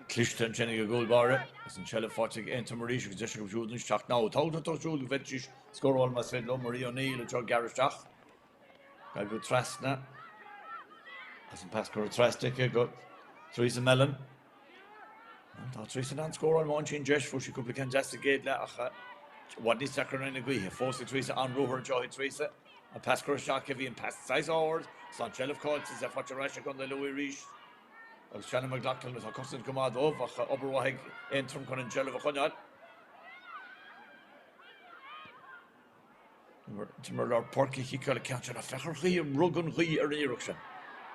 Cluiche and Jenny Goldbar, as in Shell of Fortig enter Marie, District of Jordan, Shach now, Total Total, Venture, score all my said, Marie O'Neill, and John Garishach. I will trust now. As an pass correct Trastic got Theresa Mellon. And Theresa Dan score on one change Jesh for she could be contested gate la what is Sathairn in agree force Theresa on rover joy Theresa a pass correct shock heavy and pass size forward San Chelf calls is a watch a rush on the Louis Reach. Agus Shannon McLaughlin was a constant command of Oberwahig interim Conan Chelf of Conad. Timur Porky he called a catch and a fecher he rugun he or erection.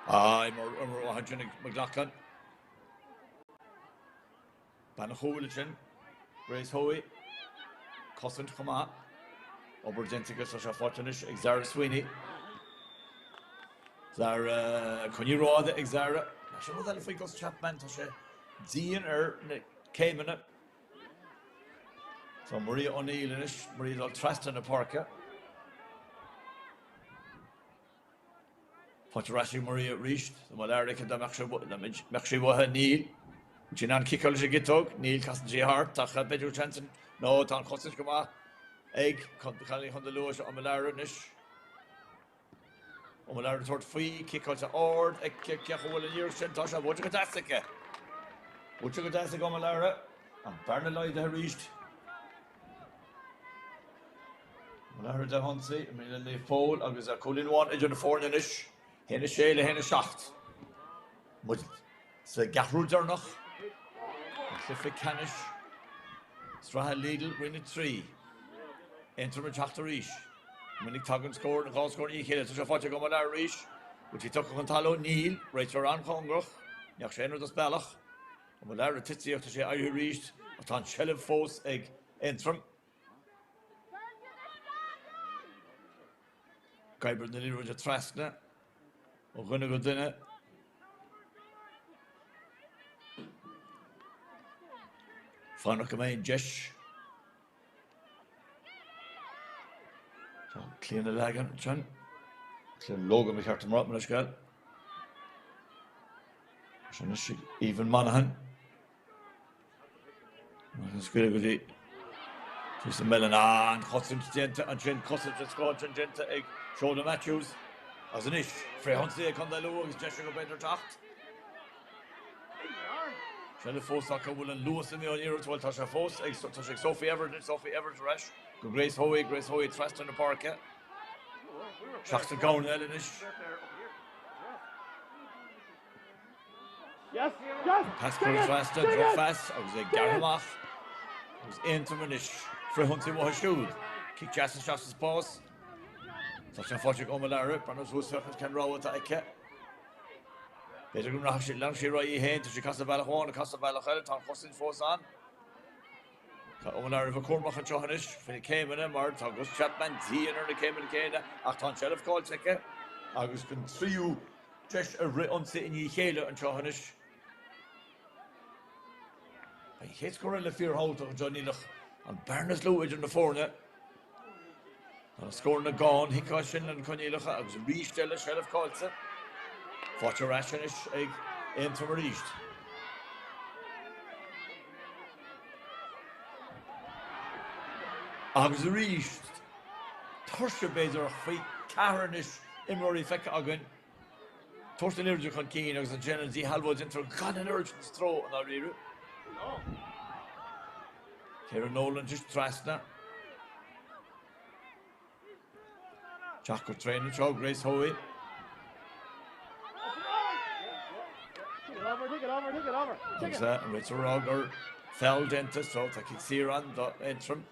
I'm McLaughlin. Banacholigen, Grace Hoey, Cossin Kama, Obergentigus or Fortunish, Exara Sweeney. Zara Coniro the Exara. I should know that if we go Chapman to say Dean came in it. So Maria O'Neill in it, Maria Trust in the Páirc. Rashi Maria reached the Malaric and the Makshiwaha Neil. Jinan Kikol Jigitog, Neil Castle Hart, Tacha Bedru Chanson, no, Tan Costage Kama, Egg, Kali Hondalush, Omalara Nish. Omalara toward free, Kikol to Ord, Ek Kiahol and Year Shentasha, Wojakatasika. Wojakatasik Omalara, and Barnaloy they reached. Omalara de Honsi, Amelia Leaf Pole, Agus a Colin one, Edge on the four Nish. Henne Shale, Henne Schacht. But it's a Gahrud Durnach, Cliffy Canish, Sraith Lidl, win it 3. Enter Tráchtaireacht. Mhic Tagan scored, and call scored, he killed it. So, Fatih Gomadar Reach, which he took on Talo Neil, right around Congrach, Yakshener the Spellach, and Madara Titsi after she Irish reached, but on Shelliv Fos, egg, Entrum. Gaiber the Little with a Traskna. We're going to go dinner. Final command, Jesh. So, clean the lagan, Chan. Clean Logan, we have to run up, girl. Even Monaghan. It's good with it. Just a melon and Cossin Genta and Jen Cossin to score, Genta, egg, shoulder Matthews. As an ish, Frey Huntley on the low, is Jessica better tacht. Shell Fos Saka will and Lewis in the on Euro 12 Tasha Fos, Sophie Everett Rash, Grace Hoey, Trust in the Páirc. Shaxton Gown, Ellenish. Yes. Pascal Trust, drop fast, I was a Garamach. I was into Manish. Frey Huntley was a shoot. Kick Jason Shaxton's paws. Such a fortune Omalara, Brandon's who circles can roll with the Eke. Better than Rashi Langshi Roy Hain to Shikasa Balahon, Casa Balahel, Tom Costin Fosan. Omalara of a Cormac and Johannish, when he came in a Mart, August Chapman, Z and early came in Canada, Achton Sheriff called Teke. August can see you just a writ on sitting ye Hela and Johannish. I hate scoring the fear hold of Johnny Loch and Barnes Lewis in the foreigner. And scoring a gone, he cautioned and Connie-Locha, I was reached a Sheriff Colson. Fortune Rashanish, egg, into reached. I was reached. Torsha Bezer, Fake, Karanish, Imrory Feka Agan. Torsten Irju Conkin, I was a general Z Halwood into God and urgent throw on our rear. Kieran Nolan just Trastna. Jack of training, show Grace Hoey. Take it over. Thanks that, and Richard Rogger fell dentist, so I can see around the interim.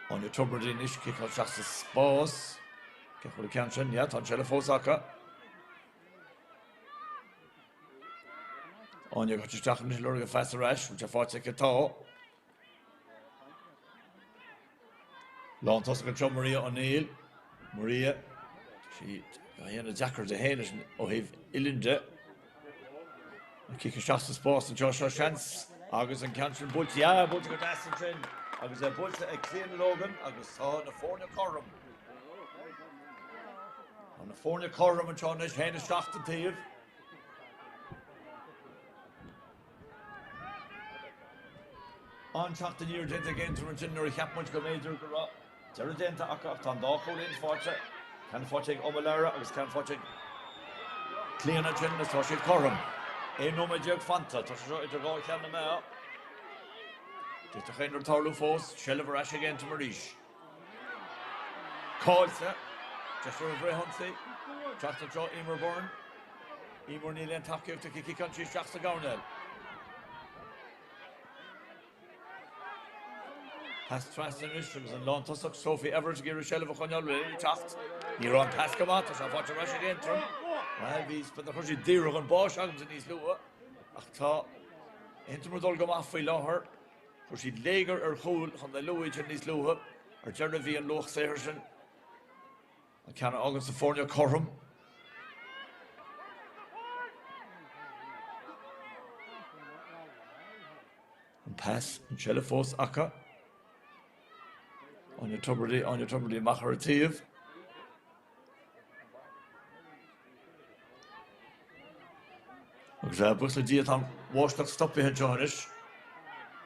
On your Tubber Dinish, kick out Justice Spórt. Kick for the Canchin, yeah, Tonchella Fosaka. On your Coach Jack and Lurga Faster Rash, which I fought take a toe. Long toss control Maria O'Neill. Maria, she had a jacker to Hamish O'Hiv Illinda. Kicking shots to Spórt and Joshua Chance. August and Canchin Butch, yeah, Butch got Aston Trend. Agus a Butch a clean Logan, Agus saw the Fornia Corum. On the Fornia Corum and Chonish, Hamish shot to Tiv. On shot the near dent again to Regina, Cap much go major. Jared aka tan dá cholín fáte, can fáte Oilibhéar agus can fáte Cléanna sin na tá sé chom. É nóid deag fanta, tá sé idir gá cheanna mé. Dúirt a chéidir tarlú fós, sellh eis a génta mar ríis. Cáilte, just ar a bhréhansaí, teachta seo Imar Byrne. Imar ní leon takeíocht a cicán sí seach sa gáneil. Pas Tráchtaireacht agus an lántasach Sophie Everett gur sellh a chuneal réí teacht. Ní rán pascamát, tá fáte eis a géntrum. Well, bhís pe chuir sí díreach an báis agam san níos lua. Ach tá intamardul go maith faoi láthair. Chuir siad léigear ar chúil chun na luaid an níos lua. Ar dearna bhí an luach Sathairn. An ceanna agam sa fórne chorm. An pas an sellh fós acha. An your tuberty machar a tíomh. Agus bus le díad an bháisteach stoppithe Ceannais.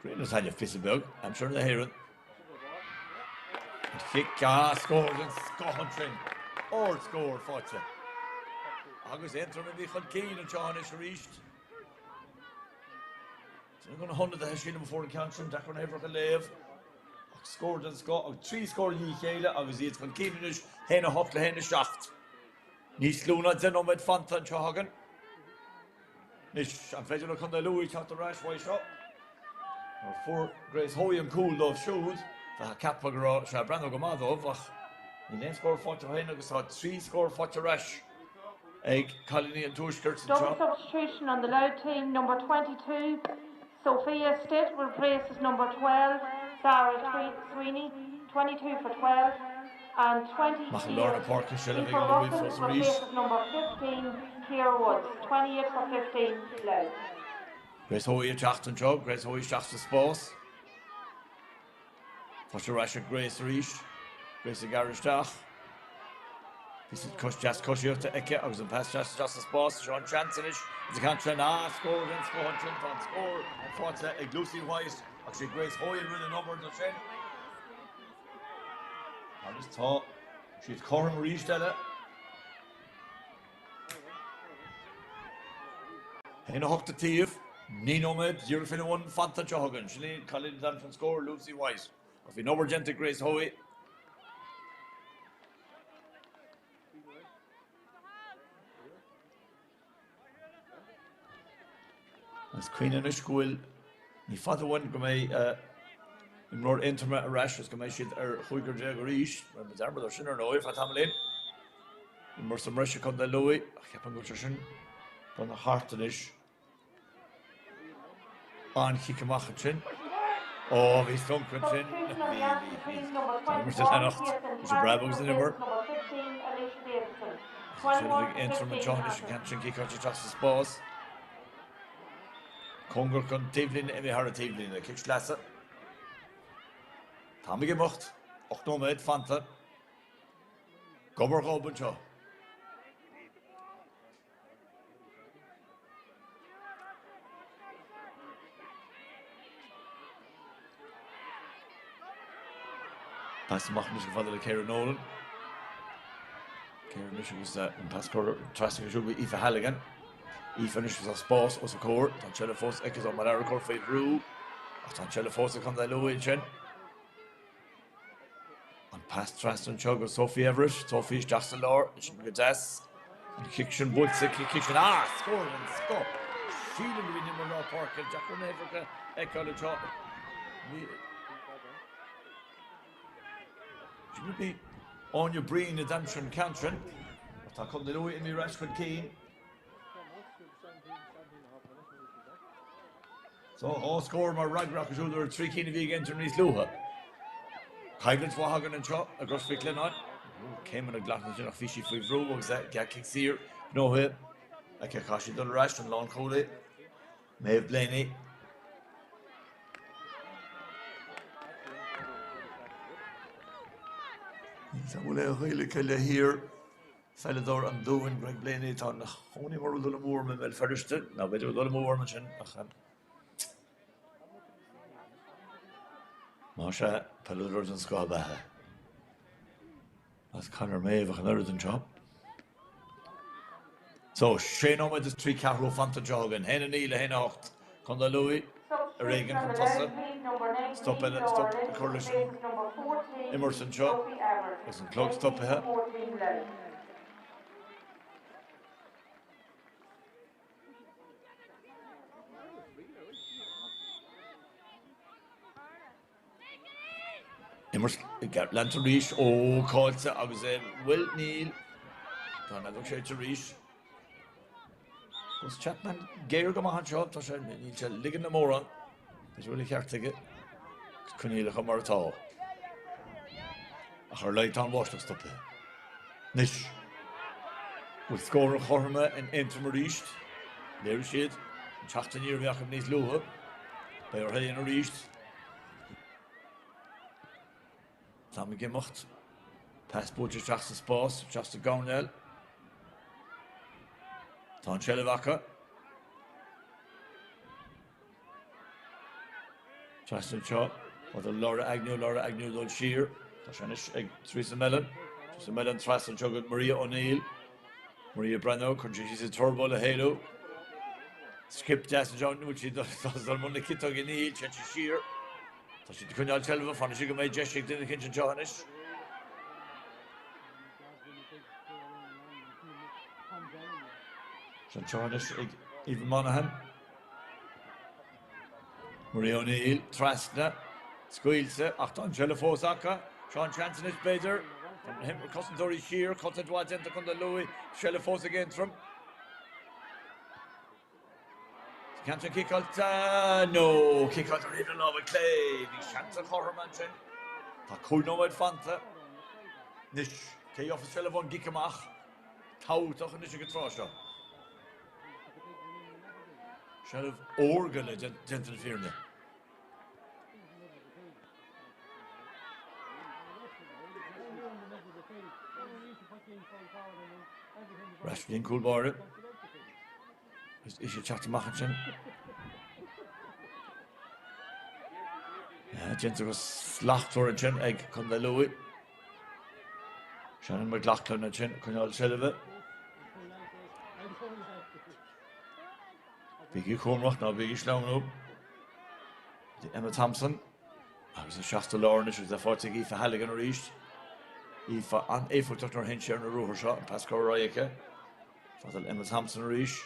Gréanna taine fisibeg, I'm sure na héireann. Kick scóir an scóhantin. Or scóir fáte. Agus entram a bhí chun cín an Ceannais a ríist. Tá gona honda a heisína before an country, dachar na hebreach a léamh. Scored an scó, trí scóir hí chéile agus iad chun cínis héna hocht le héna seacht. Níos lúna den óid fanta an tehagan. Nis an féidir le chun na luaí teachta ráis bhaid seo. Ar fuór gréis hóí an cúil dómh siúd, tá cappa go se brenn go madómh ach ní léon scóir fáte héna agus tá trí scóir fáte ráis ag Cailíní an túiscirt an Double substitution on the loud team, number 22, Sophia Stitt will replace as number 12, Dara Sweeney, 22 for 12, and 20 Páirc Russell will replace as number 15, Ciara Woods, 28 for 15, loud. Grace hóí a teacht an teag, Grace hóí teacht a spás. Fáte ráis a Grace a ríist, Grace a garisteach. Bhís just cosíochta aice agus an pas just a spás, Sean Chancenis, is a country scóir an scóhantin tá scóir fáte ag Lucy White, ach sé Grace hóí rinne number do sin. Agus tá siad chorm ríist eile. Héna hochta tíomh, ní nóid, dúr fin bhain fanta tehagan, sin Cailíní dan fan scóir Lucy White. Ach bhí number genta Grace hóí. As Queen in Ishkuil, ní fada bhain go mé in mór intimate a ráis, go mé siad ar chuigur déag a ríist, mar ma d'armad ar sin ar nóir fa tamlín. In mór sam réise chun de luaí, ach ceapan go sin, gan na hartanis. An chiicamach an sin. Ó, bhí stomcan sin. Táimir sa lenacht, is a brabogus in imar. Siad interim an Ceannais sin can sin cícáte teach sa spás. Congur chun tíblin a bhí a tíblin a cic leasa. Tá mé mocht, 8 nóid fanta. Gobar gában seo. Pas machnis go fada le Ciara Nolan. Ciara Nish was an pas cóir trasing a siúba Aoife Halligan. Aoife Nish was a spás os a cóir, tá seile fós ecas an mar cóir féid rú, ach tá seile fós a chun de luaid sin. An pas trasing seo Sophie Everett, Sophie is deas an lár, sin go des. An kick sin búlsa, kick sin scóir an scó. Sílan go bhí nimar ná Páirc, Jackar Néfrica eáil le seo. Should be on your brain a damson cantrin. Tá chun de luaí in mí reis chun cín. So, scóir mar ragrach is úidir trí cín a bhí gintar níos luha. Caiglann fáhagan an seo agus fi Lionnáin. Céimeann a ghlachan sin nach fiisi faoi bhrú agus ga kick sír nóthe. A ce caiisi dul reis an lán chóla. Méh bléanaí. Tá bhfuil é chuile ceile hir felladóir an dúin Greg Blaney tá na chonaí mar dul mór me bhfuil feriste, ná beidir dul mór man sin achan. Má sé peúir an scábathe. That's Conor Maeve and everything job. So Shane with the 3 carro fanta jogging. Hen and Neil, Hen Ocht. Conda Louis. Reagan from Tussa. Stop the coalition. Emerson Shaw. There's some cloak stop here. Emerson got land to reach. Oh, caught I was Will Neil. Don't have to reach. Was Chapman Gair go mahan shot to Neil to ligging the moron. It's really hard to get. Couldn't you come at all? Her light on wash stop here. Nish. With score of Horma and Entrum reached. There she is. Tráchtaireacht Viacham Nis Luha. By her head in reached. Tommy Gemacht. Passport just the Spórt, just the Gownell. Tá Chelevaka. Tráchtaireacht Shaw. Or the Laura Agnew, Dol Shear. Tá Teresa Mellon. Teresa Mellon, Tráchtaireacht Shaw, Maria O'Neill. Maria Brano, she's a turbo, a halo. Skip Jazz John, which he does the money kit again, Chetty Shear. So she couldn't all tell her, funny, she could make Jessic in the kitchen, Johannes. So Johannes, even Monaghan. Maria O'Neill, Trastna, Squeelse, Achton, Chelafosaka, Sean Chanson is better. From him, cousin Dory Shear, cousin Dwad's into Conda Louis, Chelafos against him. Can't kick out, no, kick out Lidl over Clay, the Shanta Hormanchen. Ta cool no with Fanta. Nish, Tay off a Chelafon Gikamach, Tau, Toch and Nisha Trasha. Shelaf Organ, gentle Fearne. Rashford cool bar. Is je chat machen? Ja, gentle was slacht for a gen egg Conda Louis. Shannon McLaughlin a gen Conal Shelve. Biggie Cornrock now Biggie Sloan up. Emma Thompson. I was a Shasta Lawrence was a 40 for Halligan reached. If an Eiffel Dr. Hinsher and a Ruher shot and Pascal Royeke. Father Emma Thompson reach.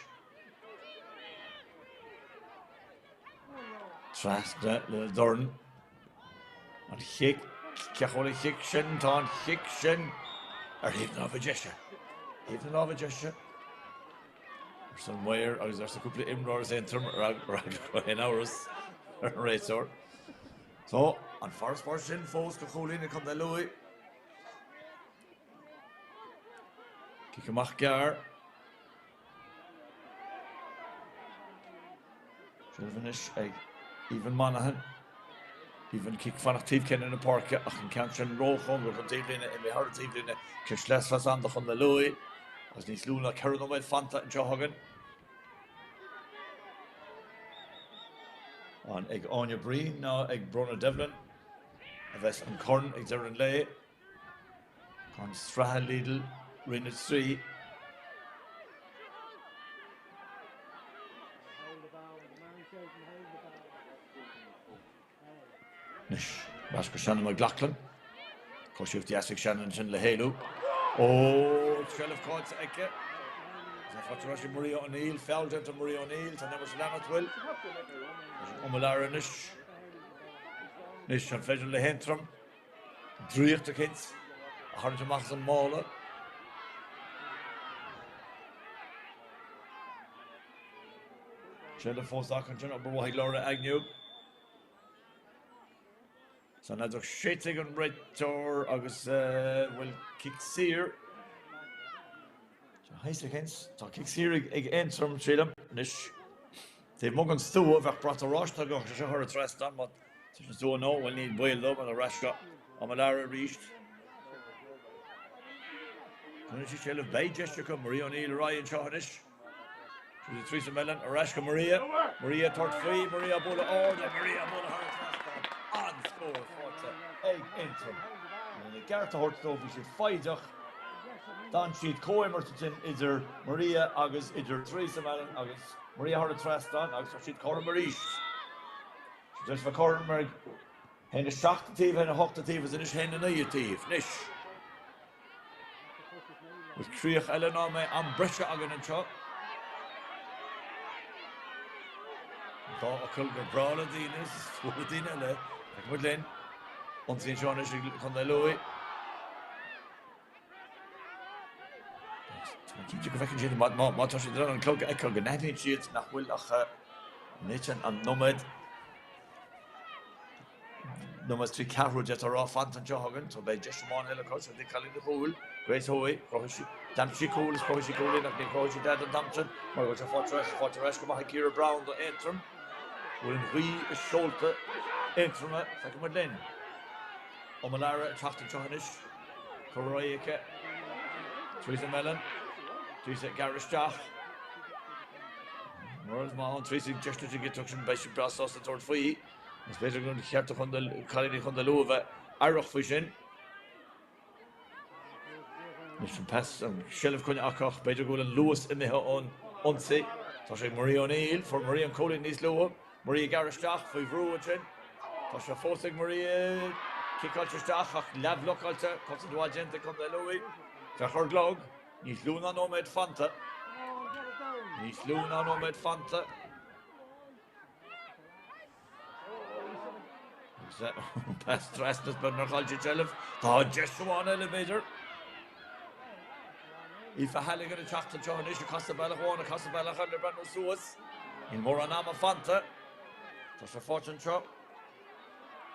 Trust little Dorn. And Hick, Caholi Hickshin, Ton Hickshin. Or even of a gesture. Even of a gesture. Somewhere, I was there a couple of Imrors entrum, rag in hours. Razor. So, on first person, Fos, Caholi, and Conda Louis. Kikamach Gar. Shelvenish, even Monaghan. Even kick van actief kennen in de Páirc. Ach, een kantje roog onder van Tieflinen en we houden Tieflinen. Kirsles was aan de Conda Louis. Als niet Luna Kerno met Fanta en Johagen. On eg Anya Breen, now eg Brona Devlin. A vest en Corn, eg Zeren Lay. On Sraith Lidl, Rinnet 3. Nish, Rasker Shannon McLaughlin. Course you have the Asik Shannon and the Halo. Oh, Shelf caught Eke. That's Russian Maria O'Neill, fouled into Maria O'Neill, and never Slanat will. Omalara Nish. Nish and Fedel the Hentrum. Dreer to kids. A hundred to Max and Mauler. Shelf forced Arkansas up by Laura Agnew. So now the shitting on red tour, August will kick sear. So high seconds, so kick sear again from Trilum. Nish. They mogan stew over brought a rush to go to show her a rest on, but just don't know we'll need boiled up and a rash got Amalara reached. Can she shell of bay gesture come Maria O'Neill, Ryan Shahanish. She's a Teresa Mellon, a Rashka Maria 35, Maria Bola Order, Maria Bola Harris on score 48 interim. Garta Hortstove is Faidach. Dan sheet Coimerton idir Maria agus idir Theresa Mellon agus Maria Hart Trastan agus sheet Corin Maurice. Just for Corin hen is Shachtativ hen a Hochtativ is in his hen and Ayativ. Nish. With Kriach Elename and Brescia Agan and Chuck. Thought a Kulga Brawler Dinas, Swordina, like Woodlin. Once Sean is on the Louis. Keep you going to Matoshi Dran and Kulga Echo Ganati Sheets, Nahwillacha, Nichan and Nomad. Numbers 3 Carro Jet are off Anton Johagan, so by Jeshamon Helicopter, they call it the Hole, Grace Hoey, Crois, Damchi Cool, is Crois Cool, and they Crois Dad and Dampton, Margaret Fortress, Mahakira Brown, the Entrum, when we shoulder Entrum, second with Lynn. Omalara, Tráchtaireacht, Croica, Theresa Mellon, Theresa Garishach, Morris Mahon, Theresa Gesture to get Tuction by Shibrasos, the third free. It's better going to have to on the Kalini on the Lova, Arroch Vision. Mission pass and Shell of Kunakach, better go and Lewis in the on Onse. Tasha Marie O'Neill for Marie and Colin is lower. Marie Garishach for Ruachin. Tasha Fosig Marie Kikalcher Stach, Lavlock Alter, Cotton to Agente on the Louis. Tahar Glog, Nis Luna Nomad Fanta. Nis Luna Nomad Fanta. Past Trastnas, but Narkalji Chelef, the Jeshuan elevator. If a Halligan and Chachta Johannish, Costa Balahuana, Costa Balahan, the Brandon Suez, in Moranama Fanta, that's a fortune shop.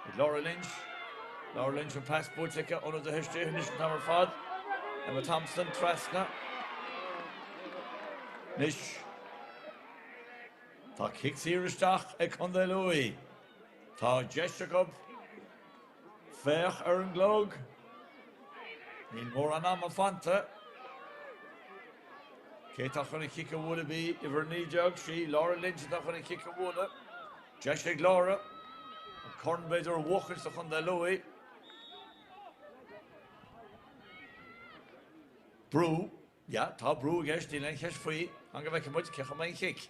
With Laura Lynch from Past Boutica, under the history, Nish Tower Fad, Emma Thompson, Trasna, Nish, Ta Kicks here, Stach, Ekonde Louis. Tá Jessica Fech Glog in Moranama Fanta. Keitach going to kick a would be if her knee jug. She Laura Lynch is not going to kick a wood. Jessica Laura and Cornbader Walkers on the Louis. Brew, yeah, top brew against the length free. I'm going to make a much kick on my kick.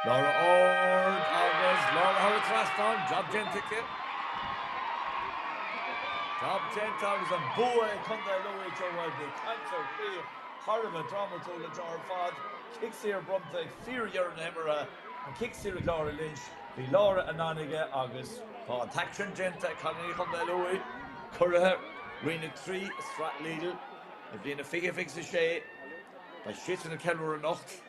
Laura Ord, August, Laura Howard Traston, Job Genticket. Job Genticket and Boy, Conda Louis, Joe Wildwood, Cancer, Free, Harriman, Drama, Tola, Jar Fad, Kicks here, Brumte, Fear Yerin Emera, and Kicks here, Laura Lynch, the Laura Ananiga, August, Paul Taction Genta, Conda Conda Louis, Curra, Rena 3, Strat Lidl, if being a figure fix a shade, by shit in the Kelwer Nacht.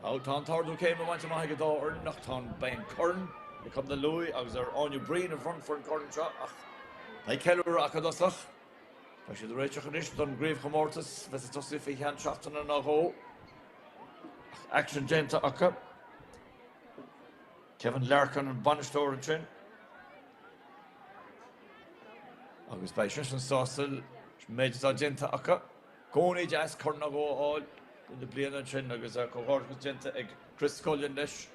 Outtown Tardo came and went to my daughter, Knocktown Bain Curran, they come the Louis, I was there on your brain in front for a Curran shot. I Keller Akadasach, I should the Rachel Condition on Grave Comortis, Visitus if he had Shafton and a hole. Action Genta Akka, Kevin Larkin and Bannister and Chin. August by Shishan Sausel, Major Genta Akka, Coney Jazz Curnago all. In the Blian and Chin, because a cohort with Genta, Chris Cullionish.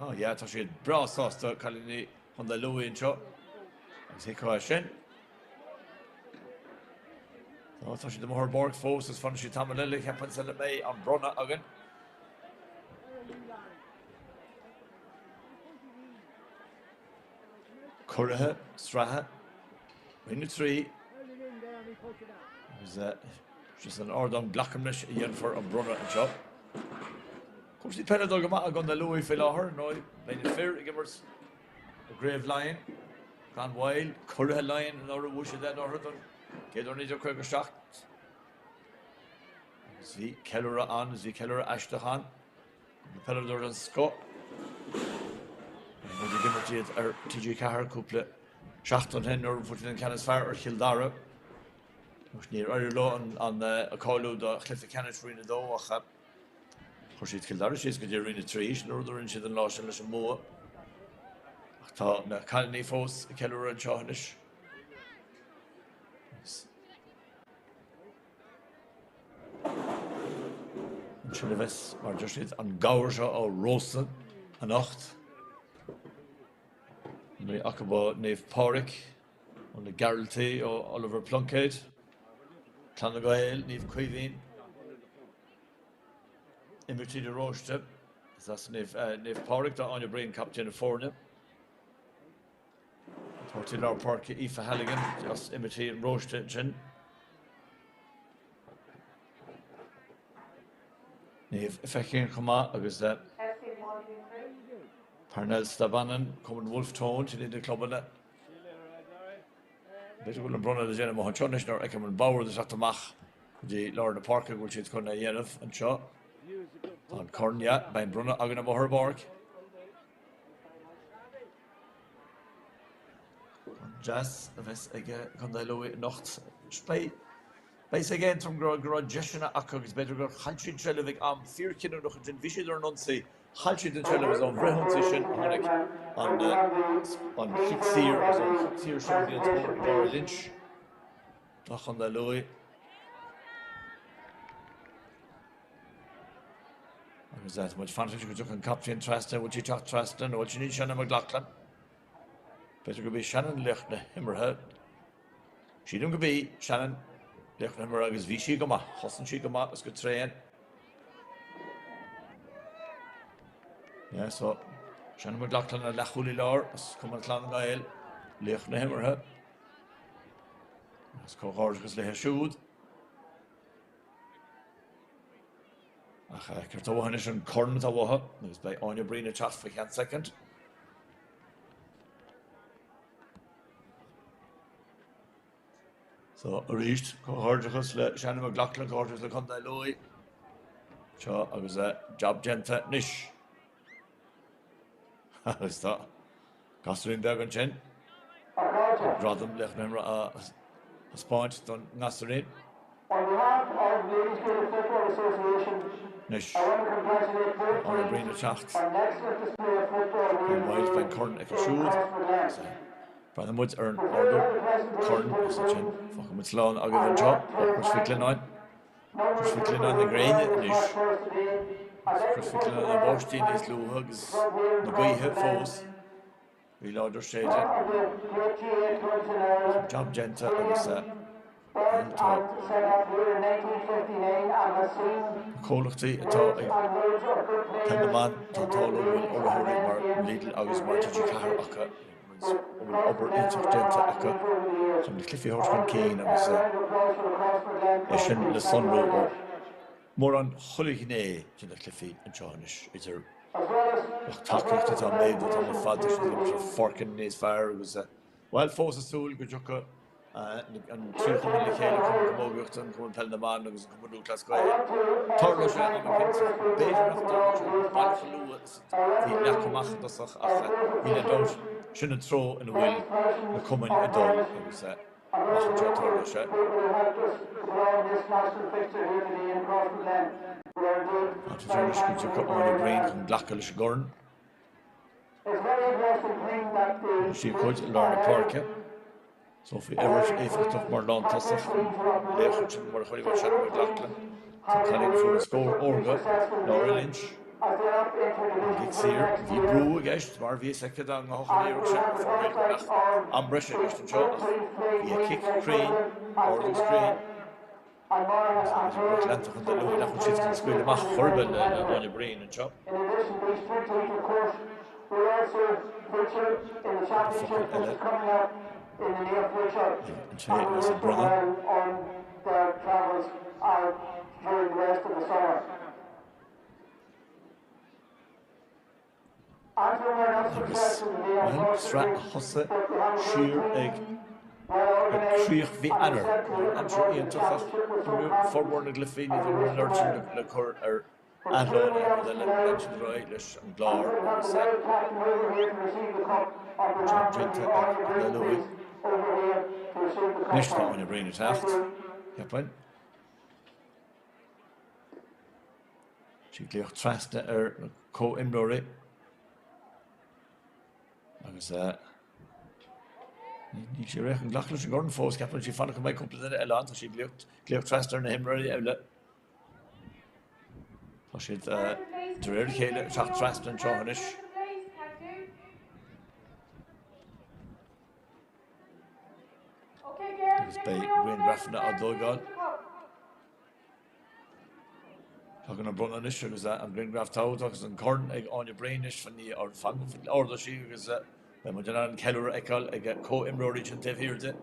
Oh, yeah, Tashi had bra sauce to Kalini on the Louis and shot. I say, Croatian. Oh, Tashi the more Borg Fos is funny. Tamalili happens in the May and Bronna again. Curra, Straha, Win the 3. Is just an Ordon Blackermish again for a brother and shop. Comes the Penadogama on the Louis Filaher, no, by the fair, givers a grave lion, Clan Wild, Curra lion, and other Wush that or get on it a quicker shot. See Kellera on, see Kellera Ashtahan, the Penador and Scott. And the Gimmerty at TG Kahar couple, Shachton Hen or putting in Canis Fire or Kildara. Near Irlo on the Acolo, the Ceannais Rina Do, Horshit Kildara, she's got your Rina 3, nor the Rinchid and Losh and Lisham Moa. I thought, Kalani Fos, Keller and Shahnish. And Chilivis, or just it, and Gaursha or Roaston, and Ocht. Mí acaba Naomh Páirc on the Garalty o Oliver Pluincéad. Clanna Gael, Naomh Cuivhín. Imitate the Roiste. That's Naomh Páirc, that on your brain captain of Forna. Tortil our Páirc Aoife Halligan, just imitating Roiste Jin. Naomh Fechin Chama, agus that. Parnell Stabanan, coming Wolf Tone, she did the club in it. Better will Brunna the Jenna Mohanchonish, nor Ekaman Bauer, the Sathairn, the Lord of Parker, which is Conna Yenov and Shaw. On Corn, yeah, by Brunna, Agana Moherborg. Jazz, the Vest again, Condalo Nacht, Spay. Base again from Grod Jeshana Akog is better. Halchid Trelevik am Firkin or Nochin Vishid or Nonsi. Halchid and Trelevik on Brehonsition on Hixier, on Hixier Champions or Lynch. Nach on the Louis. I was that much fantasy we took on Captain Traston, which he talked Traston, or what you need Shannon McLaughlin. Better go be Shannon Lechna, him or her. She don't go be Shannon. Lechna Murag is Vichy Goma, Hossan Chigama, let's go train. Yeah, so Shannon McLaughlin and Lachuli Lor, let's come on Clan Gael, Lechna him or her. Let's go Horgus Lehe Shood. Kertowahan and Corn Tawaha, it was by Anya Brina Chat for 10 second. So, reached, Horgus le Shannon McLaughlin, Horgus le Conda Louis. So, I was a job genta nish. I was that. Gosselin Berg and Chen. Rodham left member a spot, done Nasserin. On behalf of the Ladies Gaelic Football Association, Nish. I want to congratulate On the Brina Chat. on an excellent display of football. And Wild by Corn Ekashud. Brother Woods earn order. Corn, Chin, fucking with Sloan, I'll give it a job. Chris Ficklin on. Chris Ficklin on the grain, Nish. Chris Ficklin on the Borstin, is Lou Hugs. The guy hit foes. We load our shade. Job Genta, I was and talk. Set up here in 1959 and has seen Colachty, a talk. Pendaman, Tantolo, will overhurry Lidl, August Martin, Chicago, Aka. Upper Genta, Aka. Some Cliffy Horseman Kane, I was Eshin, the Sunrow. More on Chulichne to the Cliffy and Johnish. Is there Talking to Tom Made, the Tom of Fathers, the Forkin, his fire was well, Fosa Soul, Gujuka. And two coming to Kale, coming to Mogucht, and coming to Pelnaman, and coming to Class Guy. Torlo Shan, and Vincent, Beja of Torlo, Balfalu, the Nakamach, the Sach, in a dose, shouldn't throw in the will, the coming a doll, it was Mahaja Torlo Shan. After Jornish, we took on the brain from Glackalish Gorn. She could learn a Páirc. So if we ever took more long Tassach, Lechon, more Holy Shannon McLaughlin, so Colin for the score, Orga, Laura Lynch, Gixier, V. Brew against Marvia Sekada, and Hochanier, Shannon for Milk, Ambresh against the John, via kick, crane, Organs crane. Atlantic on the Louis Lachon Shifting School, Mach Horrible on your brain and chop. In addition, these two teams, of course, will also feature in the championship which is coming up in the near future. And was a brother. On their travels during the rest of the summer. Sraith Hosse, Sheer Egg, Creech V. Anner. I'm sure Ian took forward a Glyphine, the Lurchin, the Cur, or Adlon, the Legend Roilish, and Glor, John Genta, and the Louis. Nishta when you bring it out. Yep, she clear trust her co-imlori. I was she reckon Glachlish and Gordon Foes captain she found my couple of the elan she clear trust her in him really outlet. So she'd to really kill trust and Johnish. agus bei Roinn grafna a dógáil. Tá an brunna is agus an Roinn graf táid agus an corn ag áine bréis fan ní ar fang orda sí agus be mu an ceúir eáil ag có-imróirí an taobhhirirde.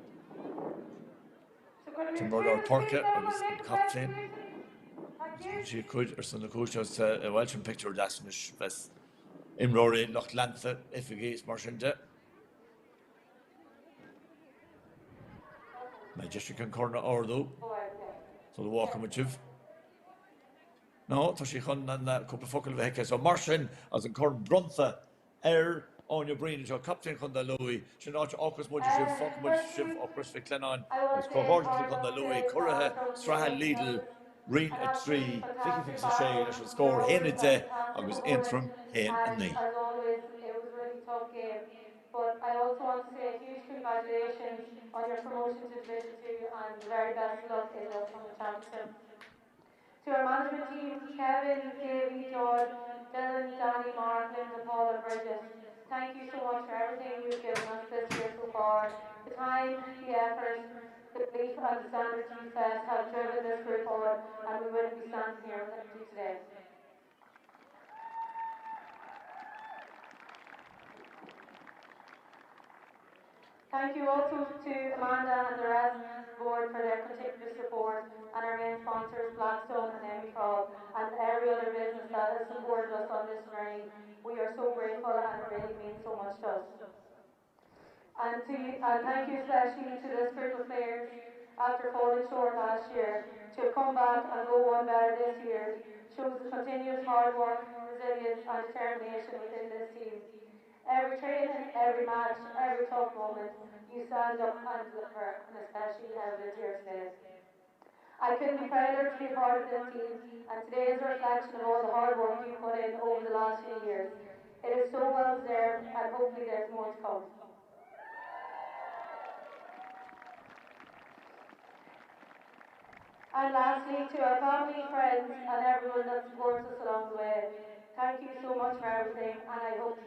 Timber ar Páirc agus an captain. Sí chuid ar san na cúiste bhfuil sin picture dasnis bheits imróirí nach lantha ifigéis mar sin de. Mae jyst yn corna ordw. So the walk with you. No, to she chun an cwpl ffocl fe hecau. So Marsin as yn corn brontha on your brain jo captain chun da Louis. She not ocus much shif foc much shif ocus fi Clennon. It's cohort chun da Louis. Curraha Sraith Lidl Roinn at 3. Vicky fix a shade. I should score hen it I was interim hen and knee. As always, it was a really tough game. But I also want to say a huge congratulations on your promotion to Division 2 and the very best of luck in the upcoming championship. To our management team, Kevin, Davey, George, Dylan, Danny, Mark, Linda, Paul and Bridget, thank you so much for everything you've given us this year so far. The time, the effort, the belief and the standards you set have driven this group forward and we wouldn't be standing here without you today. Thank you also to Amanda and the rest of the board for their continuous support and our main sponsors Blackstone and Crois and every other business that has supported us on this journey. We are so grateful and it really means so much to us. And thank you especially to this group of players after falling short last year to come back and go one better this year shows the continuous hard work, resilience and determination within this team. Every training, every match, every tough moment, you stand up and deliver, and especially evident here today. I couldn't be prouder to be a part of this team, and today is a reflection of all the hard work you put in over the last few years. It is so well deserved, and hopefully there's more to come. And lastly, to our family, friends, and everyone that supports us along the way, thank you so much for everything, and I hope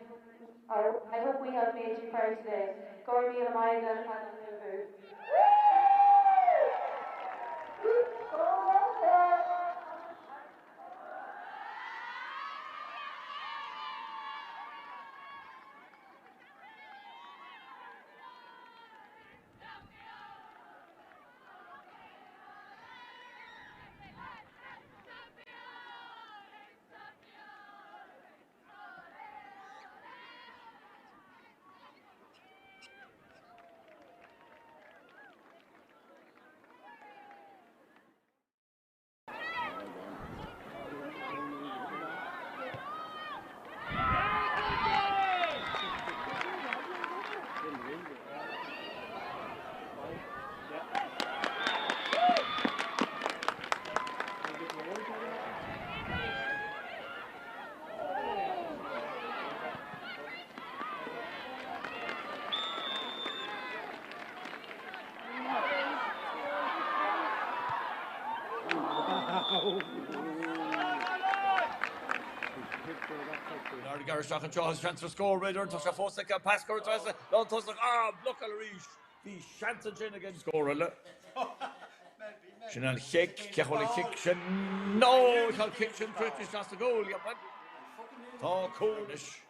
we have made you proud today. Gormy and Amanda and Naomh. Garishach and Charles transfer score radar and Tosha Foseka pass score to us. Don't toss like block a reach. The chance again against score. Chanel kick, Keholi kick, no, he'll kick him British just the goal. Tá Cornish.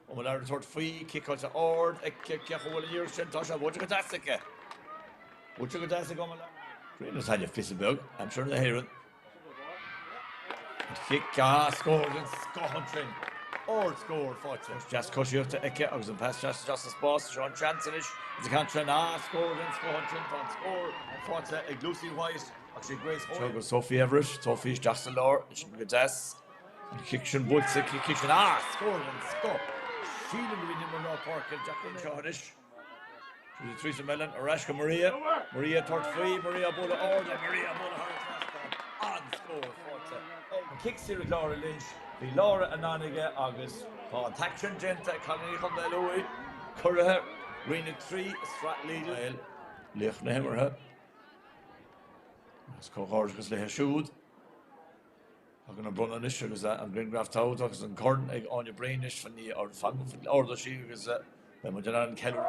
Om daar soort free kick out the ord. Ik Keholi hier Tosha. What you got that sick? What you got that sick? Greeners had your Fisselberg. I'm sure they hear it. Kick scored in Scotland. Or scored fight. Just cut you up to Ike. I was in pass just the boss. Sean Chancellor. The country scored in Scotland. On score. Fight a Lucy White. Actually Grace. Chugga Sophie Everett. Sophie's just a lord. It should be good desk. Kiction Bulls. Kiction scored in Scott. Sheila Louis North Park and Jacqueline Chodish. To the Teresa Mellon. Arashka Maria. Maria third free. Maria Bola Order. Maria Bola on score. Kicks here with Laura Lynch, the Laura Ananiga August, Paul Taction Genta, Colony Honda Louis, Curraha, Roinn at 3, Strat Lidl, Lionnáin Hammerha. As Cohorgus Leha Shoot. I'm going to run on this because I'm going to graph Towdogs and Corn egg on your brainish from the or fang or the she because I'm going to keller.